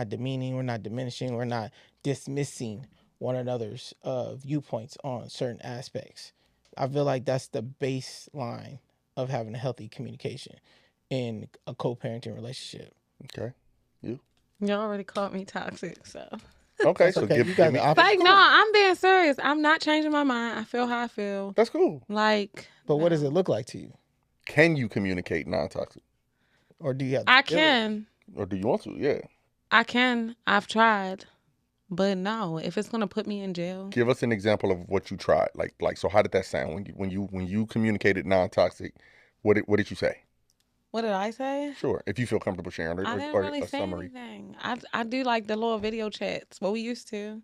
demeaning, we're not diminishing, we're not dismissing one another's viewpoints on certain aspects. I feel like that's the baseline of having a healthy communication in a co-parenting relationship. Okay. You. Y'all already called me toxic, so. Okay. That's So okay. You give got me. the It's Like, opposite. no, cool. I'm being serious. I'm not changing my mind. I feel how I feel. That's cool. Like, But what does no. it look like to you? Can you communicate non-toxic, Or do you have I the ability? can. or do you want to? Yeah. I can. I've tried. But no, if it's going to put me in jail. Give us an example of what you tried. Like. So how did that sound when you communicated non-toxic? What did you say? What did I say? Sure, if you feel comfortable sharing, I or, didn't or really a say summary. anything. I do like the little video chats. What we used to.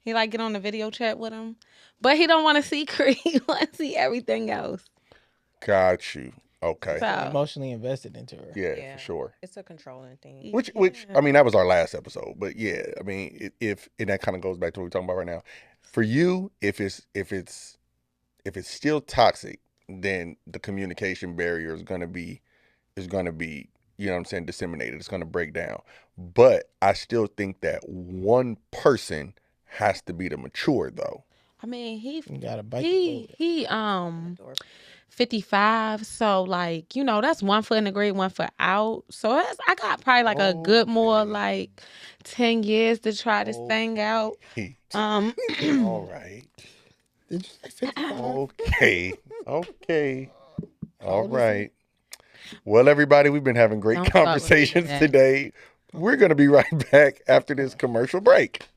He like get on the video chat with him. But he don't want to see Creed. He want to see everything else. Got you. Okay. Feel So, emotionally invested into her. Yeah, Yeah. for sure. It's a controlling thing. Which yeah. I mean, that was our last episode, but yeah, I mean, if and that kind of goes back to what we're talking about right now. For you, if it's still toxic, then the communication barrier is gonna be you know what I'm saying, disseminated. It's gonna break down. But I still think that one person has to be the mature though. I mean, You gotta bite the bullet. he That door. 55, so like, that's one foot in the grave, one foot out. So I got probably like a good more Okay. like 10 years to try this thing out. Okay. Um All right. Did you say 55? Okay. Okay. How All old is he? right. Well, everybody, we've been having great Don't start with me conversations today. today. We're going to be right back after this commercial break.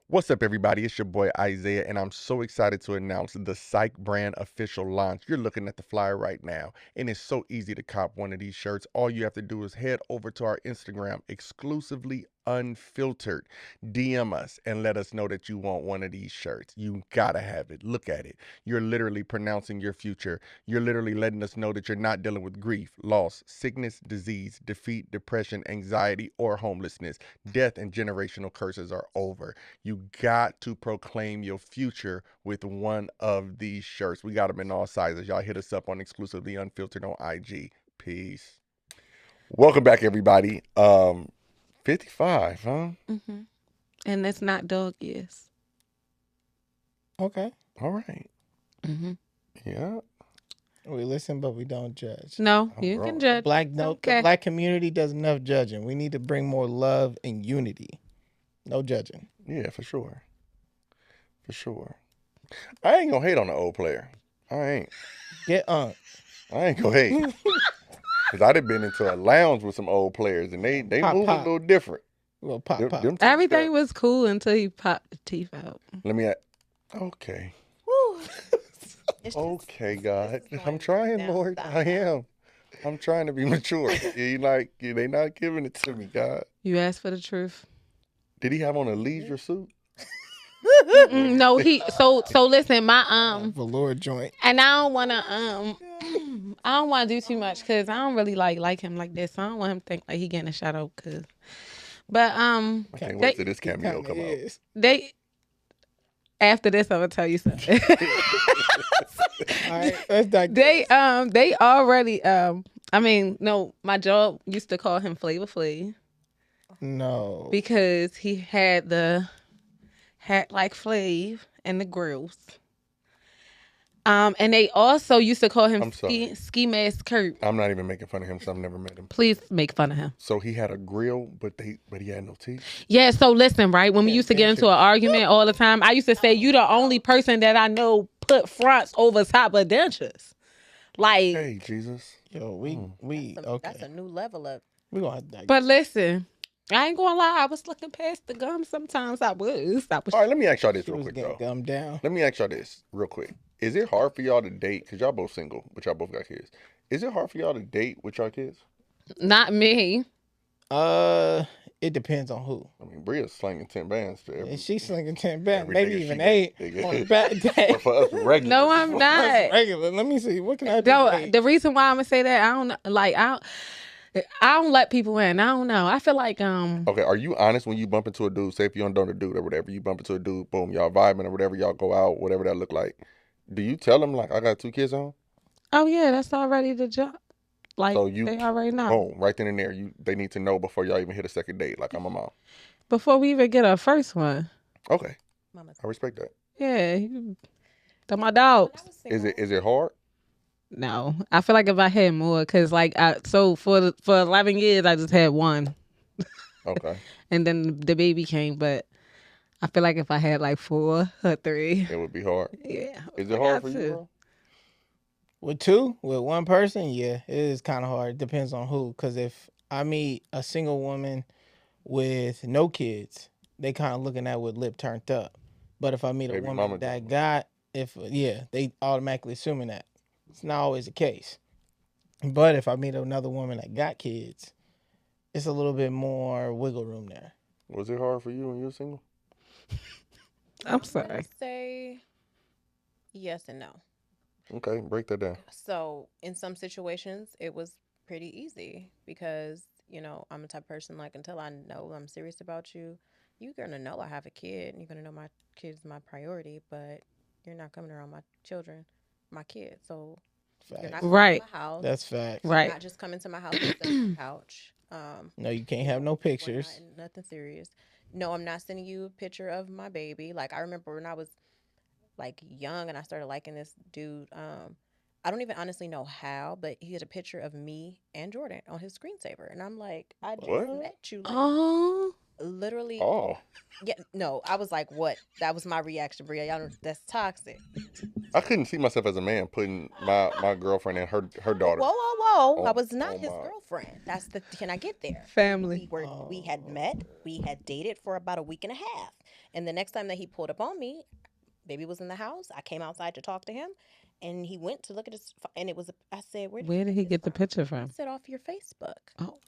What's up, everybody? It's your boy Isaiah, and I'm so excited to announce the Psych brand official launch. You're looking at the flyer right now, and it's so easy to cop one of these shirts. All you have to do is head over to our Instagram, exclusively Unfiltered. DM us and let us know that you want one of these shirts. You gotta have it. Look at it. You're literally pronouncing your future. You're literally letting us know that you're not dealing with grief, loss, sickness, disease, defeat, depression, anxiety, or homelessness. Death and generational curses are over. You got to proclaim your future with one of these shirts. We got them in all sizes. Y'all hit us up on exclusively Unfiltered on IG. Peace. Welcome back, everybody. 55, huh? hmm And it's not dog years. Okay. All right. hmm Yeah. We listen, but we don't judge. No, I'm you can grown. judge. Black It's no, okay. the black community does enough judging. We need to bring more love and unity. No judging. Yeah, for sure. For sure. I ain't gonna hate on the old player. I ain't. Get I ain't gonna hate. Cause I done been into a lounge with some old players, and they Pop, move a pop. little different. Little pop Them, pop. them Everything two-step- was cool until he popped the teeth out. Let me. Okay. Whew. It's just- Okay, this God. is I'm going trying, down Lord. south. I am. I'm trying to be mature. They not giving it to me, God. You asked for the truth. Did he have on a leisure suit? No, he. So listen, my Velour joint. and I don't wanna I don't wanna do too much because I don't really like him like this. So I don't want him to think like he getting a shout out. But I can't wait till this He cameo kinda come out. is. they after this I'm gonna tell you something. All right, let's digress. They already I mean no, my job used to call him Flavor Flav No. because he had the hat like Flav and the grills. And they also used to call him I'm sorry. Ski Mask Kurt. I'm not even making fun of him, so I've never met him. Please make fun of him. So he had a grill, but he had no teeth. Yeah, so listen, right? When we Yeah, used to get into an argument all the time, I used to say, you the only person that I know put fronts over top of dentures. Like, Hey, Jesus. Yo, we That's a okay. new level up. We gonna have to digress. but listen, I ain't gonna lie, I was looking past the gum sometimes. I was. All right, let me ask y'all this She real was quick, getting though. gummed down. Let me ask y'all this real quick. Is it hard for y'all to date? Because y'all both single, but y'all both got kids. Is it hard for y'all to date with y'all kids? Not me. It depends on who. I mean, Bria's slinging 10 bands to every. And she's slinging 10 back, every maybe nigga even she 8 nigga. on a bad day. But for us regular. No, I'm not. That's regular. Let me see. What can I do? No, for 8? the reason why I'm gonna say that, I don't like I don't let people in. I don't know. I feel like Okay, are you honest when you bump into a dude? Say if you don't know the dude or whatever, you bump into a dude, boom, y'all vibing or whatever, y'all go out, whatever that look like. Do you tell them like I got 2 kids on? oh yeah, that's already the job. Like So you they already know. boom, right then and there, they need to know before y'all even hit a second date. Like I'm a mom. Before we even get our first one. Okay, Mama's. I respect that. Yeah, they're my When dogs. I was Is single, it hard? No, I feel like if I had more, because like so for 11 years I just had one, Okay, and then the baby came. But I feel like if I had like 4 or 3, it would be hard. yeah. Is I it hard got for you, to. bro? With 2, with one person, yeah, it is kind of hard. It depends on who. Because if I meet a single woman with no kids, they kind of looking at with lip turned up. But if I meet a Baby woman mama that drama. they automatically assuming that. It's not always the case. But if I meet another woman that got kids, it's a little bit more wiggle room there. Was it hard for you when you were single? I'm gonna sorry. say yes and no. Okay, break that down. So in some situations, it was pretty easy because I'm the type of person like until I know I'm serious about you, you're gonna know I have a kid, and you're gonna know my kid's my priority, but you're not coming around my children, my kids. So you're not Facts. coming Right. to my house. That's facts. You're Right. not just coming to my house and sitting on the couch. No, you can't have no We're pictures. not nothing serious. No, I'm not sending you a picture of my baby. Like I remember when I was like young and I started liking this dude. I don't even honestly know how, but he had a picture of me and Jordan on his screensaver, and I'm like, I just What? met you. Oh, Literally, Oh, yeah. No, I was like, what? That was my reaction, Bria. Y'all know that's toxic. I couldn't see myself as a man putting my girlfriend and her daughter. Whoa, whoa, whoa! I on- was not on his my- girlfriend. That's the. Can I get there? family. We had met, we had dated for about a week and a half, and the next time that he pulled up on me, baby was in the house. I came outside to talk to him, and he went to look at his, and it was. I said, Where did he get the picture He from? said off your Facebook. Oh,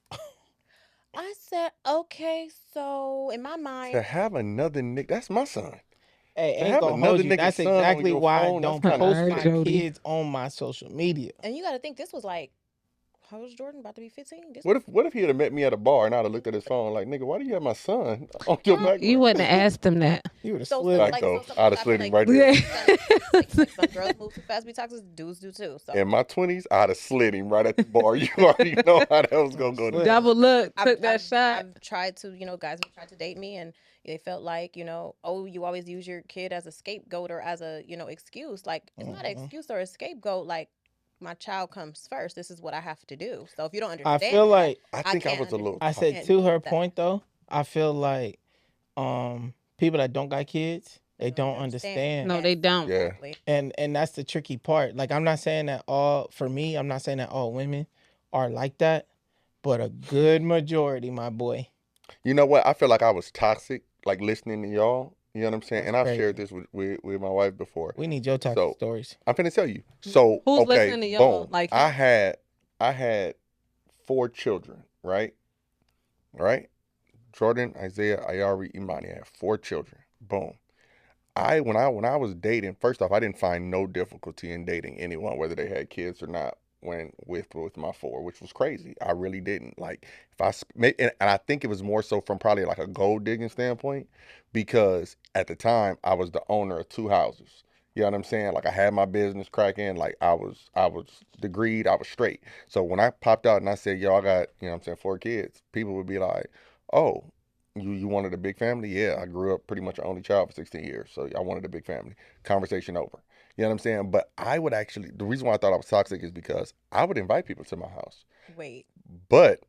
I said, okay, so in my mind, To have another nigga, that's my son. Hey, To ain't have gonna another hold you. nigga's That's son on exactly your why I phone, that's don't kinda post Alright, my Jody. kids on my social media. and you got to think this was like, how old was Jordan? About to be 15. This What if he had met me at a bar and I'd have looked at his phone like, nigga, why do you have my son on your background? you wouldn't have asked him that. You would have so slid. Like, like though, so I'd have sometimes I slid feel him like right there. Yeah. some girls move too fast, be toxic. Dudes do too. So In my 20s, I'd have slid him right at the bar. You already know how that was gonna go down. Double look, I've- took that I've- shot. I've tried to, guys have tried to date me, and they felt like, oh, you always use your kid as a scapegoat or as a, excuse. Like, it's not an Mhm. excuse or a scapegoat. Like, my child comes first. This is what I have to do. So if you don't I understand feel that, like I I think I can't was a little I said understand to her that. point though, I feel like people that don't got kids, they don't understand. understand. No, Yes, they don't. Yeah. exactly. And that's the tricky part. Like I'm not saying that all for me, I'm not saying that all women are like that, but a good majority, my boy. You know what? I feel like I was toxic, like listening to y'all. You know what I'm saying? That's And I've shared crazy. this with my wife before. We need your toxic So stories. I'm finna tell you. So Who's okay, listening to y'all? boom. Like I had 4 children, right? Right? Jordan, Isaiah, Ayari, Imani. I had 4 children. Boom. When I was dating, first off, I didn't find no difficulty in dating anyone, whether they had kids or not. When with my 4, which was crazy, I really didn't like. If and I think it was more so from probably like a gold digging standpoint, because at the time I was the owner of 2 houses. You know what I'm saying? Like I had my business cracking. Like I was degreed. I was straight. So when I popped out and I said, "Yo, I got I'm saying 4 kids," people would be like, "Oh, you wanted a big family?" Yeah, I grew up pretty much an only child for 16 years, so I wanted a big family. Conversation over. You know what I'm saying? But I would actually, the reason why I thought I was toxic is because I would invite people to my house, Wait, but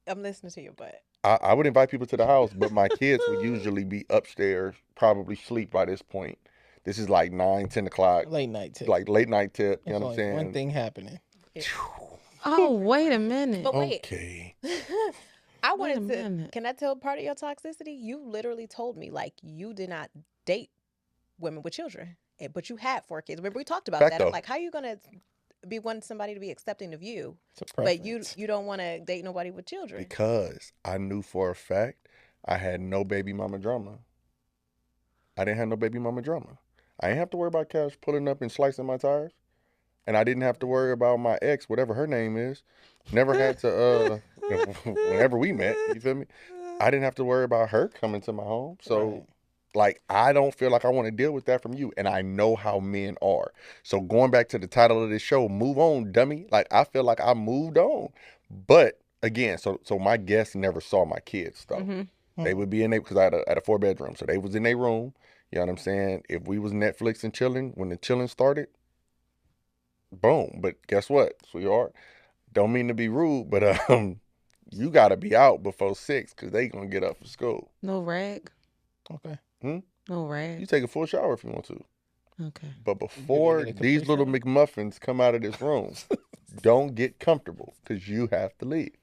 I'm listening to you, but I would invite people to the house, but my kids would usually be upstairs, probably sleep by this point. This is like 9, 10 o'clock, Late night tip. like late night tip. You There's know what I'm only one saying? thing happening. yeah. oh, wait a minute. But wait, Okay. I Wait a wanted to. minute. Can I tell part of your toxicity? You literally told me like you did not date women with children, but you had 4 kids. Remember we talked about that. I'm Facto. like, how you gonna be wanting somebody to be accepting of you, It's a but preference. you don't want to date nobody with children? Because I knew for a fact I had no baby mama drama. I didn't have no baby mama drama. I didn't have to worry about Cash pulling up and slicing my tires. And I didn't have to worry about my ex, whatever her name is. Never had to whenever we met, you feel me? I didn't have to worry about her coming to my home. So Right. like I don't feel like I want to deal with that from you. And I know how men are. So going back to the title of this show, move on, dummy. Like I feel like I moved on. But again, so my guests never saw my kids though. Mm-hmm. They would be in there because I had a 4 bedroom. So they was in their room. You know what I'm saying? If we was Netflix and chilling, when the chilling started, boom. But guess what, sweetheart? Don't mean to be rude, but you gotta be out before 6 because they gonna get up for school. No rag. Okay. No You rag. take a full shower if you want to. Okay. But gonna before get a these complete little shower? McMuffins come out of this room, don't get comfortable because you have to leave.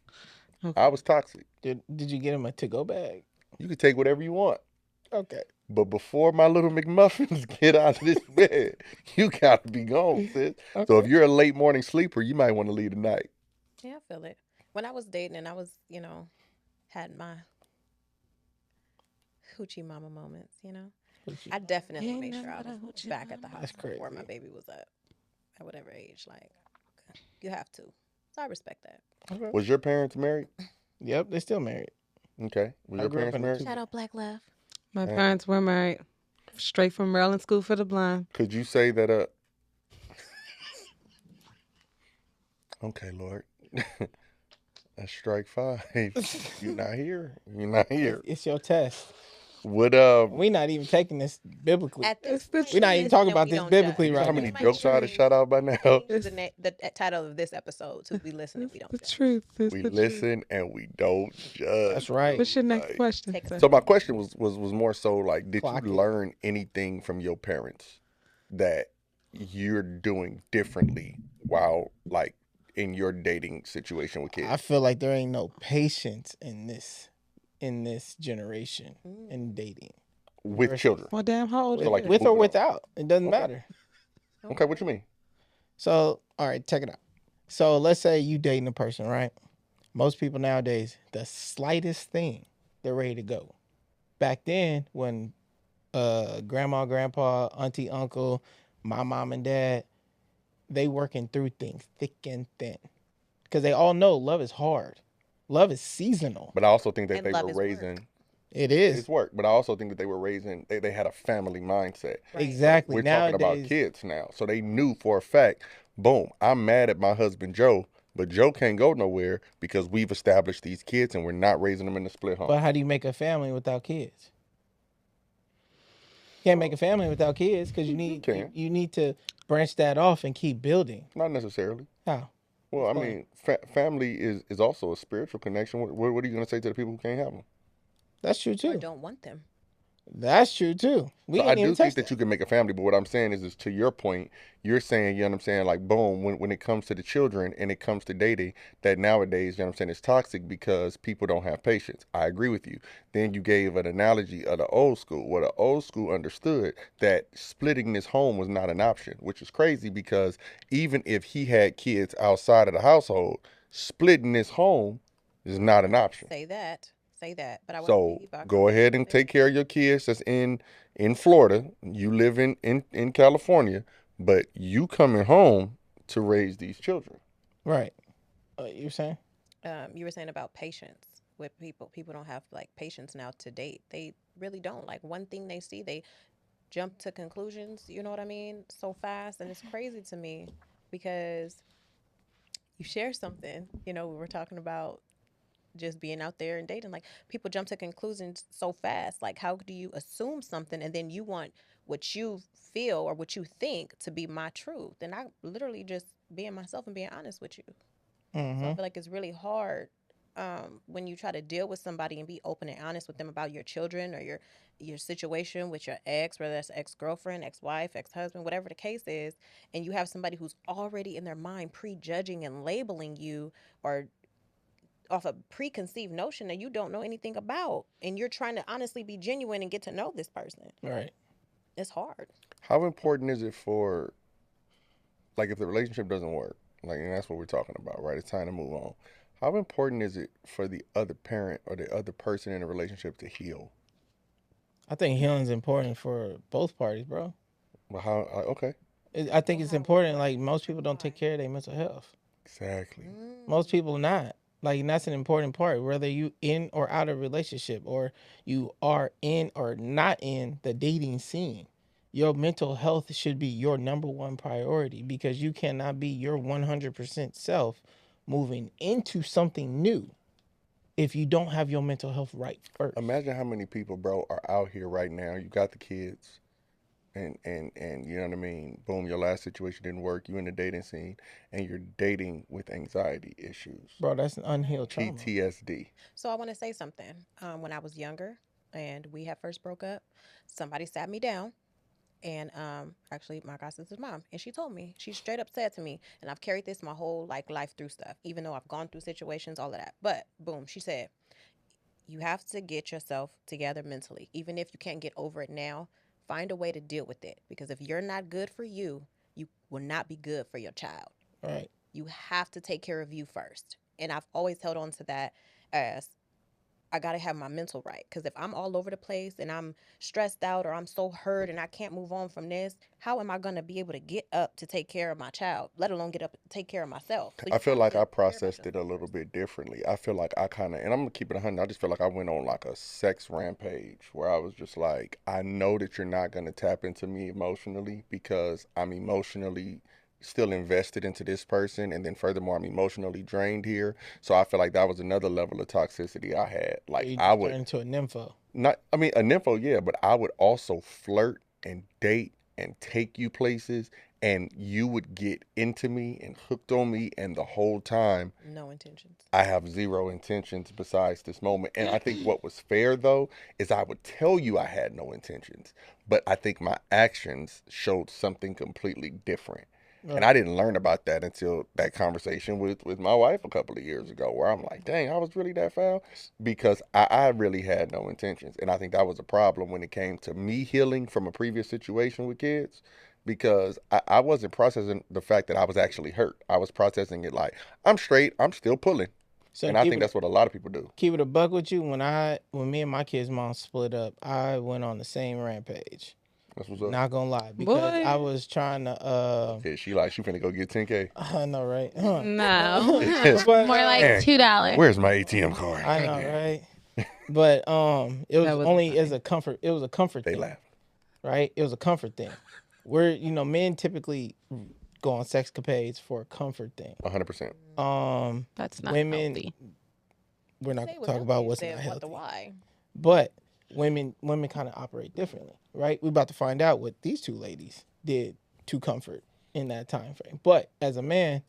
Okay. I was toxic. Did you get him a to-go bag? You can take whatever you want. Okay. But before my little McMuffins get out of this bed, you gotta be gone, sis. So if Okay. you're a late morning sleeper, you might want to leave tonight. Yeah, I feel it. When I was dating and I was, had my hoochie mama moments, I definitely Ain't made sure nothing I but a was hoochie back at the mama. house That's before my crazy. baby was up at whatever age. Like, you have to. So I respect that. Okay. Was your parents married? Yep, they're still married. Okay. Was I your grew up parents in a married? two- Shout out Black Love. My Yeah. parents were married. Straight from Maryland School for the Blind. Could you say that? Okay, Lord. That's strike 5. You're not here. You're not here. It's your test. Would We not even taking this biblically. At this It's the point, We're not we even talking listen and about we this don't biblically judge. you know right how now. many We might jokes I had to change- shout out by now? change the title of this episode to "We Listen and It's We Don't the Judge." truth. It's We the truth. listen and we don't judge. That's right. What's your next Like, question? Take a sir? So my question was more so like, did Clock you it. learn anything from your parents that you're doing differently while like in your dating situation with I kids? feel like there ain't no patience in this generation Mm. in dating. With versus- children. Well, damn, how old So, is like, it? With or moving on. without. It doesn't Okay. matter. Okay, what you mean? So, all right, check it out. So let's say you dating a person, right? Most people nowadays, the slightest thing, they're ready to go. Back then, when grandma, grandpa, auntie, uncle, my mom and dad, they working through things thick and thin. Because they all know love is hard. Love is seasonal. But I also think that And they love were is work. raising It is. it's work, but I also think that they were raising they had a family mindset. Right. Exactly. We're talking about Nowadays, kids now. So they knew for a fact, boom, I'm mad at my husband Joe, but Joe can't go nowhere because we've established these kids and we're not raising them in the split home. but how do you make a family without kids? Can't make a family without kids because You can. you need to branch that off and keep building. Not necessarily. How? Well, I Explain. mean, family is also a spiritual connection. What are you going to say to the people who can't have them? That's true Or too. don't want them. That's true too. We So I ain't even do think touched that that. you can make a family, but what I'm saying is to your point, you're saying, you know what I'm saying, like boom, when it comes to the children and it comes to dating, that nowadays, you know what I'm saying, it's toxic because people don't have patience. I agree with you. Then you gave an analogy of the old school, where the old school understood that splitting this home was not an option, which is crazy because even if he had kids outside of the household, splitting this home is not an option. Say that. Say that. But I want to So piggyback off go what you ahead and said. take care of your kids that's in Florida. You live in California, but you coming home to raise these children. Right. You're saying? You were saying about patience with people. People don't have like patience now to date. They really don't. Like one thing they see, they jump to conclusions. You know what I mean? So fast, and it's crazy to me because you share something. You know, we were talking about just being out there and dating. Like people jump to conclusions so fast. Like how do you assume something and then you want what you feel or what you think to be my truth? And I literally just being myself and being honest with you. So I Mm-hmm. feel like it's really hard when you try to deal with somebody and be open and honest with them about your children or your situation with your ex, whether that's ex girlfriend, ex wife, ex husband, whatever the case is, and you have somebody who's already in their mind prejudging and labeling you or off a preconceived notion that you don't know anything about, and you're trying to honestly be genuine and get to know this person. Right. It's hard. How important is it for, like, if the relationship doesn't work, like, and that's what we're talking about, right? It's time to move on. How important is it for the other parent or the other person in a relationship to heal? I think healing's important for both parties, bro. Well, how? Okay, I think In it's how what important. way? Like most people don't take Why? care of their mental health. exactly. Most Mm. people not. Like and that's an important part. Whether you in or out of a relationship, or you are in or not in the dating scene, your mental health should be your number one priority because you cannot be your 100% self moving into something new if you don't have your mental health right first. Imagine how many people, bro, are out here right now. You got the kids, and you know what I mean. Boom, your last situation didn't work. You in the dating scene, and you're dating with anxiety issues, Bro, that's an unhealed Right. trauma. PTSD. So I want to say something. When I was younger and we had first broke up, somebody sat me down and actually my god sister's mom, and she told me, she straight up said to me, and I've carried this my whole like life through stuff, even though I've gone through situations, all of that. But boom, she said, you have to get yourself together mentally. Even if you can't get over it now, find a way to deal with it. Because if you're not good for you, you will not be good for your child. Right. You have to take care of you first. And I've always held on to that as I got to have my mental right. Because if I'm all over the place and I'm stressed out or I'm so hurt and I can't move on from this, how am I going to be able to get up to take care of my child, let alone get up and take care of myself? So I you feel have like I to care about processed it a yourself little first. bit differently. I feel like I kind of, and I'm gonna keep it 100. I just feel like I went on like a sex rampage where I was just like, I know that you're not gonna tap into me emotionally because I'm emotionally still invested into this person, and then furthermore, I'm emotionally drained here. So I feel like that was another level of toxicity I had. So Like you I just would turn into a nympho. not, I mean, a nympho, yeah, but I would also flirt and date and take you places, and you would get into me and hooked on me, and the whole time No intentions. I have zero intentions besides this moment. And I think what was fair though is I would tell you I had no intentions, but I think my actions showed something completely different. And Right. I didn't learn about that until that conversation with my wife a couple of years ago, where I'm like, dang, I was really that foul because I really had no intentions. And I think that was a problem when it came to me healing from a previous situation with kids because I wasn't processing the fact that I was actually hurt. I was processing it like, I'm straight, I'm still pulling. So And I think that's what a lot of people do. keep it a buck with you. When me and my kid's mom split up, I went on the same rampage. That's what's up. Not gonna lie, because I Boy, was trying to Yeah, she finna go get 10K. I know, right? Huh. no. But More like Man, $2. where's my ATM card? I know, right? But it was That wasn't only as funny. a comfort. It was a comfort They thing, laughed. right? It was a comfort thing. Where men typically go on sexcapades for a comfort thing. 100%. Um, That's not Women, healthy. we're not Say gonna it was talk healthy. about You what's not said what the healthy, why. but women kind of operate differently, right? We're about to find out what these two ladies did to comfort in that time frame. But as a man,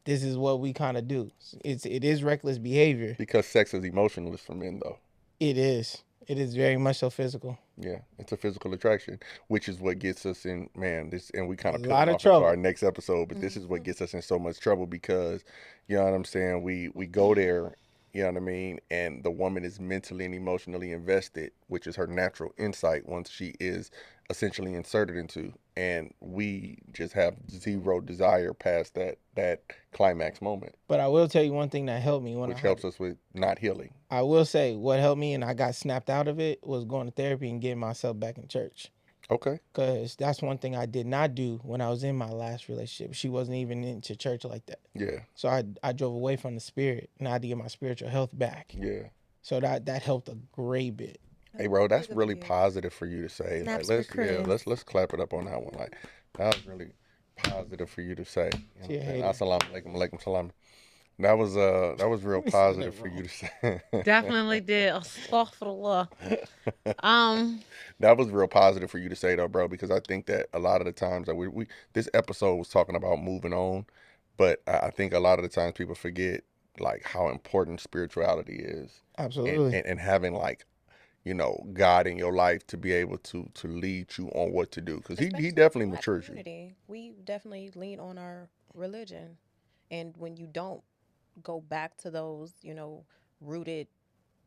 this is what we kind of do. It is reckless behavior. Because sex is emotionless for men, though. It is. It is very much so physical. Yeah, it's a physical attraction, which is what gets us in, man. This, and we kind A of lot put of off into our trouble. next episode, but this is what gets us in so much trouble because, you know what I'm saying? We go there, you know what I mean, and the woman is mentally and emotionally invested, which is her natural insight once she is essentially inserted into, and we just have zero desire past that climax moment, But I will tell you one thing that helped me when which helps us with not healing. I will say what helped me and I got snapped out of it was going to therapy and getting myself back in church. Okay. Because that's one thing I did not do when I was in my last relationship. She wasn't even into church like that. Yeah. So I drove away from the spirit and I had to get my spiritual health back. Yeah. So that helped a great bit. Hey, bro, that's Good really for you. positive for you to say. Snaps Like, for Chris. let's clap it up on that one. Like, that was really positive for you to say. You know She a what I'm saying? hater. Assalamu alaikum, alaikum salam. That was real said positive that for wrong. you to say. Definitely did. Astaghfirullah. That was real positive for you to say though, bro, because I think that a lot of the times that we this episode was talking about moving on, but I think a lot of the times people forget like how important spirituality is, Absolutely. and having like, you know, God in your life to be able to lead you on what to do, because he Especially definitely in the Black matures you. community. We definitely lean on our religion. And when you don't go back to those, rooted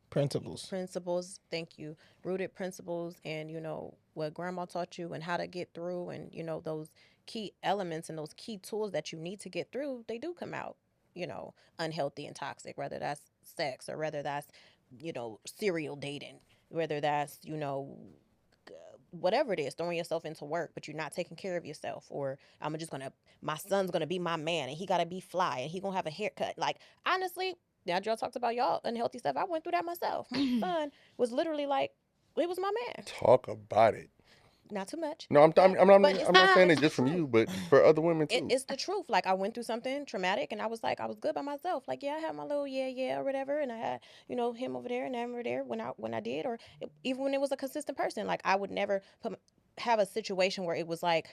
Principles. principles, thank you, rooted principles, and, what grandma taught you and how to get through, and, those key elements and those key tools that you need to get through, they do come out, unhealthy and toxic, whether that's sex or whether that's, serial dating, whether that's, whatever it is, throwing yourself into work, but you're not taking care of yourself. Or I'm just gonna, my son's gonna be my man, and he gotta be fly, and he gonna have a haircut. Like, honestly, now y'all talked about y'all unhealthy stuff. I went through that myself. My son was literally like, it was my man. Talk about it. Not too much. No, But it's I'm not saying it's it the just from truth. you, but for other women It, too. it's the truth. Like, I went through something traumatic, and I was like, I was good by myself. Like, yeah, I had my little yeah or whatever, and I had, him over there and him over there when I did, or even when it was a consistent person. Like, I would never have a situation where it was like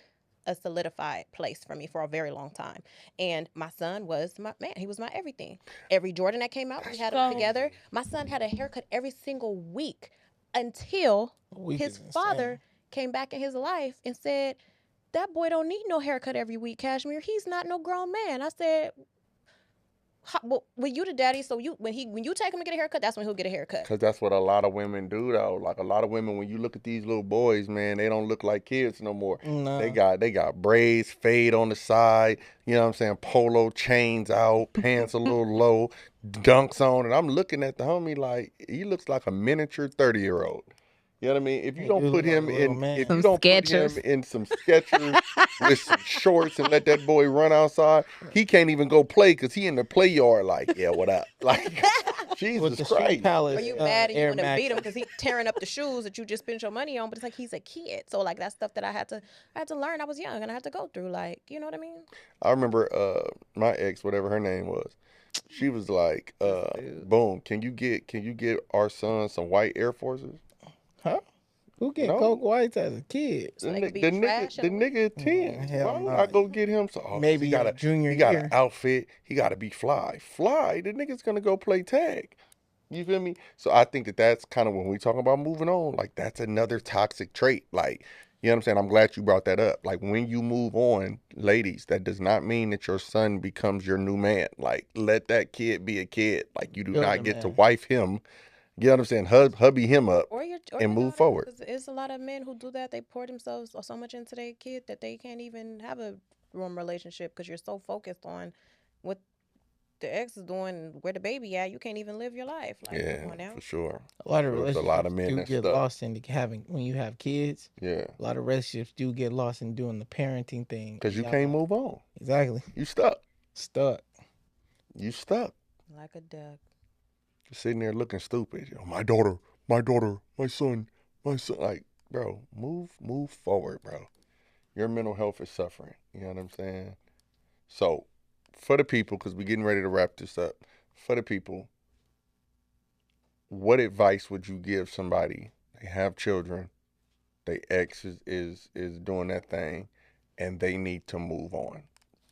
a solidified place for me for a very long time. And my son was my man. He was my everything. Every Jordan that came out, we had them So- together. My son had a haircut every single week until A week his is insane. father came back in his life and said, that boy don't need no haircut every week, Cashmere. He's not no grown man. I said, well, you the daddy, so when you take him to get a haircut, that's when he'll get a haircut. Because that's what a lot of women do, though. Like, a lot of women, when you look at these little boys, man, they don't look like kids no more. No. They got braids, fade on the side, you know what I'm saying, polo chains out, pants a little low, dunks on. And I'm looking at the homie like, he looks like a miniature 30-year-old. You know what I mean? If you He don't do put look like him a little in, man. if Some you don't put him Skechers. in some Skechers with some shorts and let that boy run outside, he can't even go play because he in the play yard like, yeah, what up? Like, With Jesus the Street Christ. Palace. Or you mad and you Air want to Max. beat him because he tearing up the shoes that you just spent your money on, but it's like he's a kid. So like that's stuff that I had to learn. I was young and I had to go through. Like, you know what I mean? I remember my ex, whatever her name was, she was like, boom, can you get our son some white Air Forces? Huh? Who get No. Coke Whites as a kid? So The, they ni- could be the nigga, trash the in a week. nigga 10. hell Why would no. I go get him? So, 'cause Maybe he got your junior he got year. an outfit. He got to be fly. Fly. The nigga's gonna go play tag. You feel me? So I think that that's kind of when we talk about moving on. Like, that's another toxic trait. Like, you know what I'm saying? I'm glad you brought that up. Like, when you move on, ladies, that does not mean that your son becomes your new man. Like, let that kid be a kid. Like, you do Build not a get to man. wife him. You know what I'm saying? Hubby him up Or and move daughter, forward. 'cause it's a lot of men who do that. They pour themselves so much into their kid that they can't even have a warm relationship because you're so focused on what the ex is doing and where the baby at. You can't even live your life. Like, come on Yeah, now. for sure. A lot of There's a relationships lot of men do that's get stuck. lost in having when you have kids. Yeah, A lot of relationships do get lost in doing the parenting thing. because you Y'all can't got- move on. Exactly. You stuck. Stuck. You stuck. Like a duck. Just sitting there looking stupid. You know, my daughter, my son. Like, bro, move forward, bro. Your mental health is suffering. You know what I'm saying? So, for the people, because we're getting ready to wrap this up, for the people, what advice would you give somebody they have children, they ex is doing that thing, and they need to move on.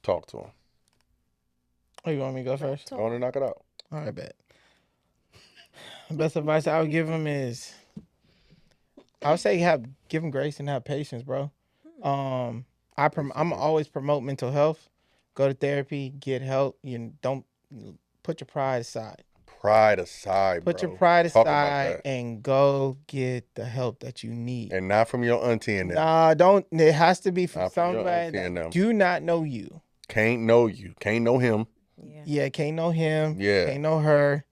Talk to them. Oh, you want me to go Rap first? Go on and talk. knock it out. All right, bet. The best advice I would give him is I would say give him grace and have patience, bro. Um, I'm always promote mental health. Go to therapy, get help. You don't put your pride aside. Pride aside, Put your bro. pride Talk about aside that. and go get the help that you need. And not from your auntie and them. Nah, don't. It has to be from Not from your somebody auntie and that them. do not know you. Can't know you. Can't know him. Yeah. Yeah, can't know him. Yeah. Can't know her.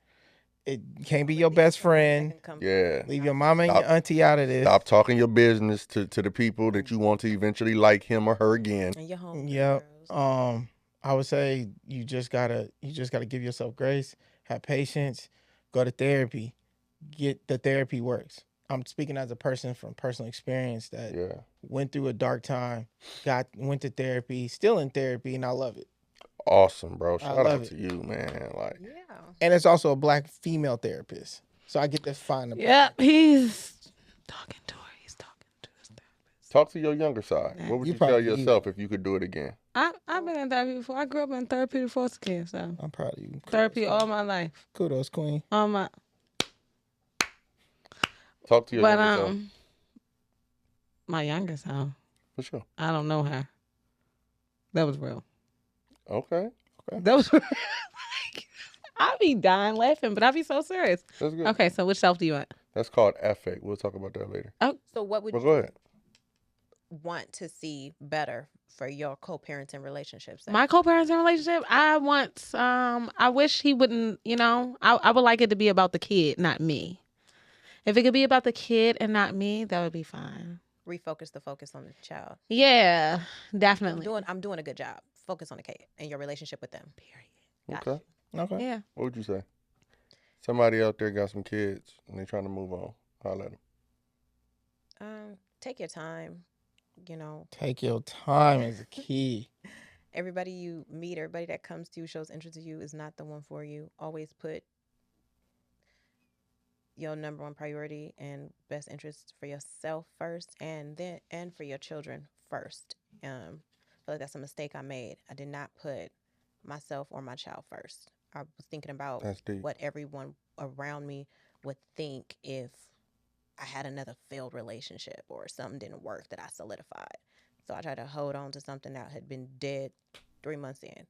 It can't be your Leave best somebody that friend. can come Yeah. Leave your mama and your Stop. auntie out of this. Stop talking your business to the people that you want to eventually like him or her again. and your home Yep. girls. I would say you just gotta give yourself grace, have patience, go to therapy, get the therapy works. I'm speaking as a person from personal experience that Yeah. went through a dark time, went to therapy, still in therapy, and I love it. Awesome, bro. I Shout love out it. to you, man. Like, Yeah. And it's also a black female therapist, so I get to find the Yep, he's talking to her. He's talking to his therapist. talk to your younger side. What would You you tell probably need yourself it. if you could do it again? I've been in therapy before. I grew up in therapeutic foster care, so I'm proud of you. therapy Kudos, all my life. Kudos, queen. All my, Talk to your but younger self. my youngest self, For sure. I don't know her. That was real. Okay. That was real. Like, I be dying laughing, but I be so serious. That's good. Okay, so which self do you want? That's called affect. We'll talk about that later. So what would But you go ahead. want to see better for your co-parenting relationships? then? My co-parenting relationship, I wish he wouldn't, I would like it to be about the kid, not me. If it could be about the kid and not me, that would be fine. Refocus the focus on the child. Yeah, definitely. I'm doing a good job. Focus on the kid and your relationship with them. Period. Got Okay. Okay. Yeah. What would you say? Somebody out there got some kids and they trying to move on. Holla at them. Take your time. You know, Take your time is the key. everybody you meet, everybody that comes to you, shows interest in you, is not the one for you. Always put your number one priority and best interest for yourself first, and for your children first. I feel like that's a mistake I made. I did not put myself or my child first. I was thinking about That's deep. what everyone around me would think if I had another failed relationship or something didn't work that I solidified. So I tried to hold on to something that had been dead 3 months in.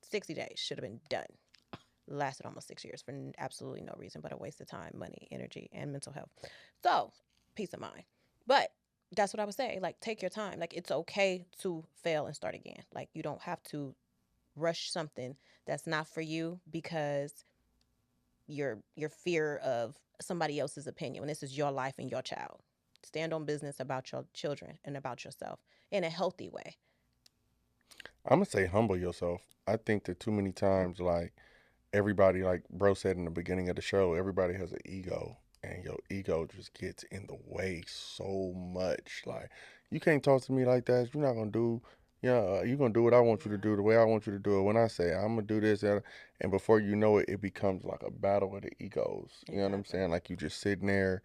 60 days should have been done. Lasted almost 6 years for absolutely no reason but a waste of time, money, energy, and mental health. So, peace of mind. But that's what I would say. Like, take your time. Like, it's okay to fail and start again. Like, you don't have to rush something that's not for you because your fear of somebody else's opinion when this is your life and your child. Stand on business about your children and about yourself in a healthy way. I'm gonna say humble yourself. I think that too many times, like everybody, like bro said in the beginning of the show, everybody has an ego, and your ego just gets in the way so much. Like, you can't talk to me like that. You're not gonna do. Yeah, you're gonna do what I want you to do the way I want you to do it. When I say I'm gonna do this, and before you know it, it becomes like a battle of the egos. You know what I'm Exactly. saying? Like you just sitting there,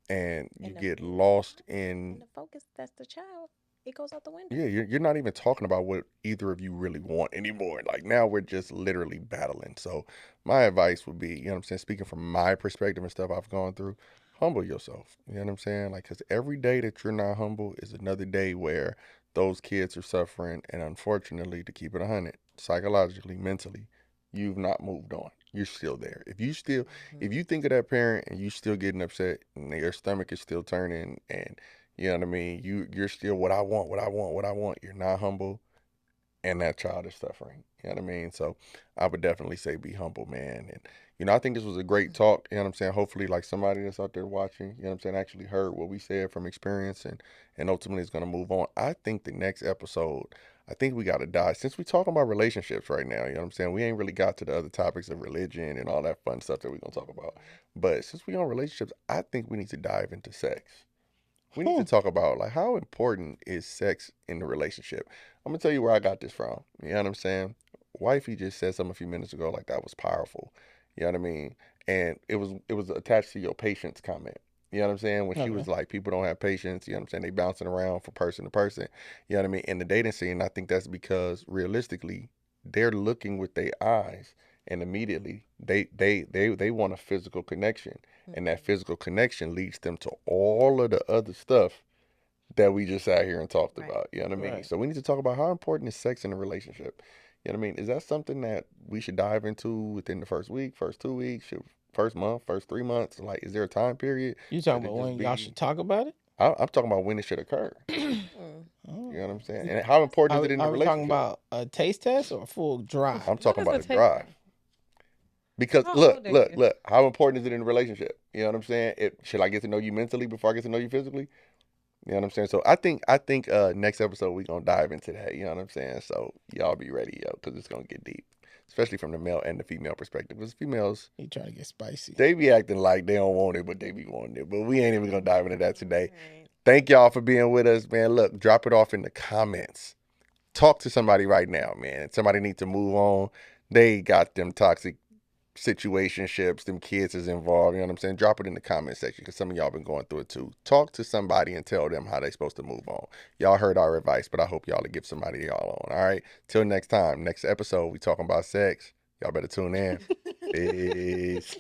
and you And the, get lost and in. the focus, that's the child. It goes out the window. Yeah, you're not even talking about what either of you really want anymore. Like now we're just literally battling. So my advice would be, you know what I'm saying, speaking from my perspective and stuff I've gone through, humble yourself. You know what I'm saying? Like, because every day that you're not humble is another day where those kids are suffering. And unfortunately, to keep it 100, psychologically, mentally, you've not moved on. You're still there. If you think of that parent and you still getting upset and your stomach is still turning and you know what I mean? You're still what I want, what I want, what I want. You're not humble, and that child is suffering. You know what I mean? So I would definitely say be humble, man. And I think this was a great talk. You know what I'm saying? Hopefully, like somebody that's out there watching, you know what I'm saying, actually heard what we said from experience and ultimately is gonna move on. I think the next episode, I think we gotta dive since we talking about relationships right now, you know what I'm saying? We ain't really got to the other topics of religion and all that fun stuff that we're gonna talk about. But since we on relationships, I think we need to dive into sex. We need to talk about like how important is sex in the relationship. I'm gonna tell you where I got this from. You know what I'm saying? Wifey just said something a few minutes ago like that was powerful. You know what I mean? And it was attached to your patience comment. You know what I'm saying? When she Okay. was like, people don't have patience. You know what I'm saying? They bouncing around from person to person. You know what I mean? In the dating scene, I think that's because realistically, they're looking with their eyes, and immediately they want a physical connection, and that physical connection leads them to all of the other stuff that we just sat here and talked Right. about. You know what I mean? Right. So we need to talk about how important is sex in a relationship. You know what I mean? Is that something that we should dive into within the first week, first 2 weeks, first month, first 3 months? Like, is there a time period? You Should talking it about just when y'all be? should talk about it? I'm talking about when it should occur. Mm. You know what I'm saying? Oh. And how important is it in the Are we talking relationship? about a taste test or a full drive? I'm What talking is about a a taste drive. test? Because How look, old are look, you? look. How important is it in a relationship? You know what I'm saying? Should I get to know you mentally before I get to know you physically? You know what I'm saying? So I think next episode we gonna dive into that. You know what I'm saying? So y'all be ready, yo, because it's gonna get deep, especially from the male and the female perspective. Because females, You trying to get spicy? they be acting like they don't want it, but they be wanting it. But we ain't even gonna dive into that today. Right. Thank y'all for being with us, man. Look, drop it off in the comments. Talk to somebody right now, man. Somebody need to move on. They got them toxic situationships, them kids is involved. You know what I'm saying? Drop it in the comment section because some of y'all been going through it too. Talk to somebody and tell them how they supposed to move on. Y'all heard our advice, but I hope y'all to give somebody y'all on. All right. Till next time, next episode, we talking about sex. Y'all better tune in. Peace.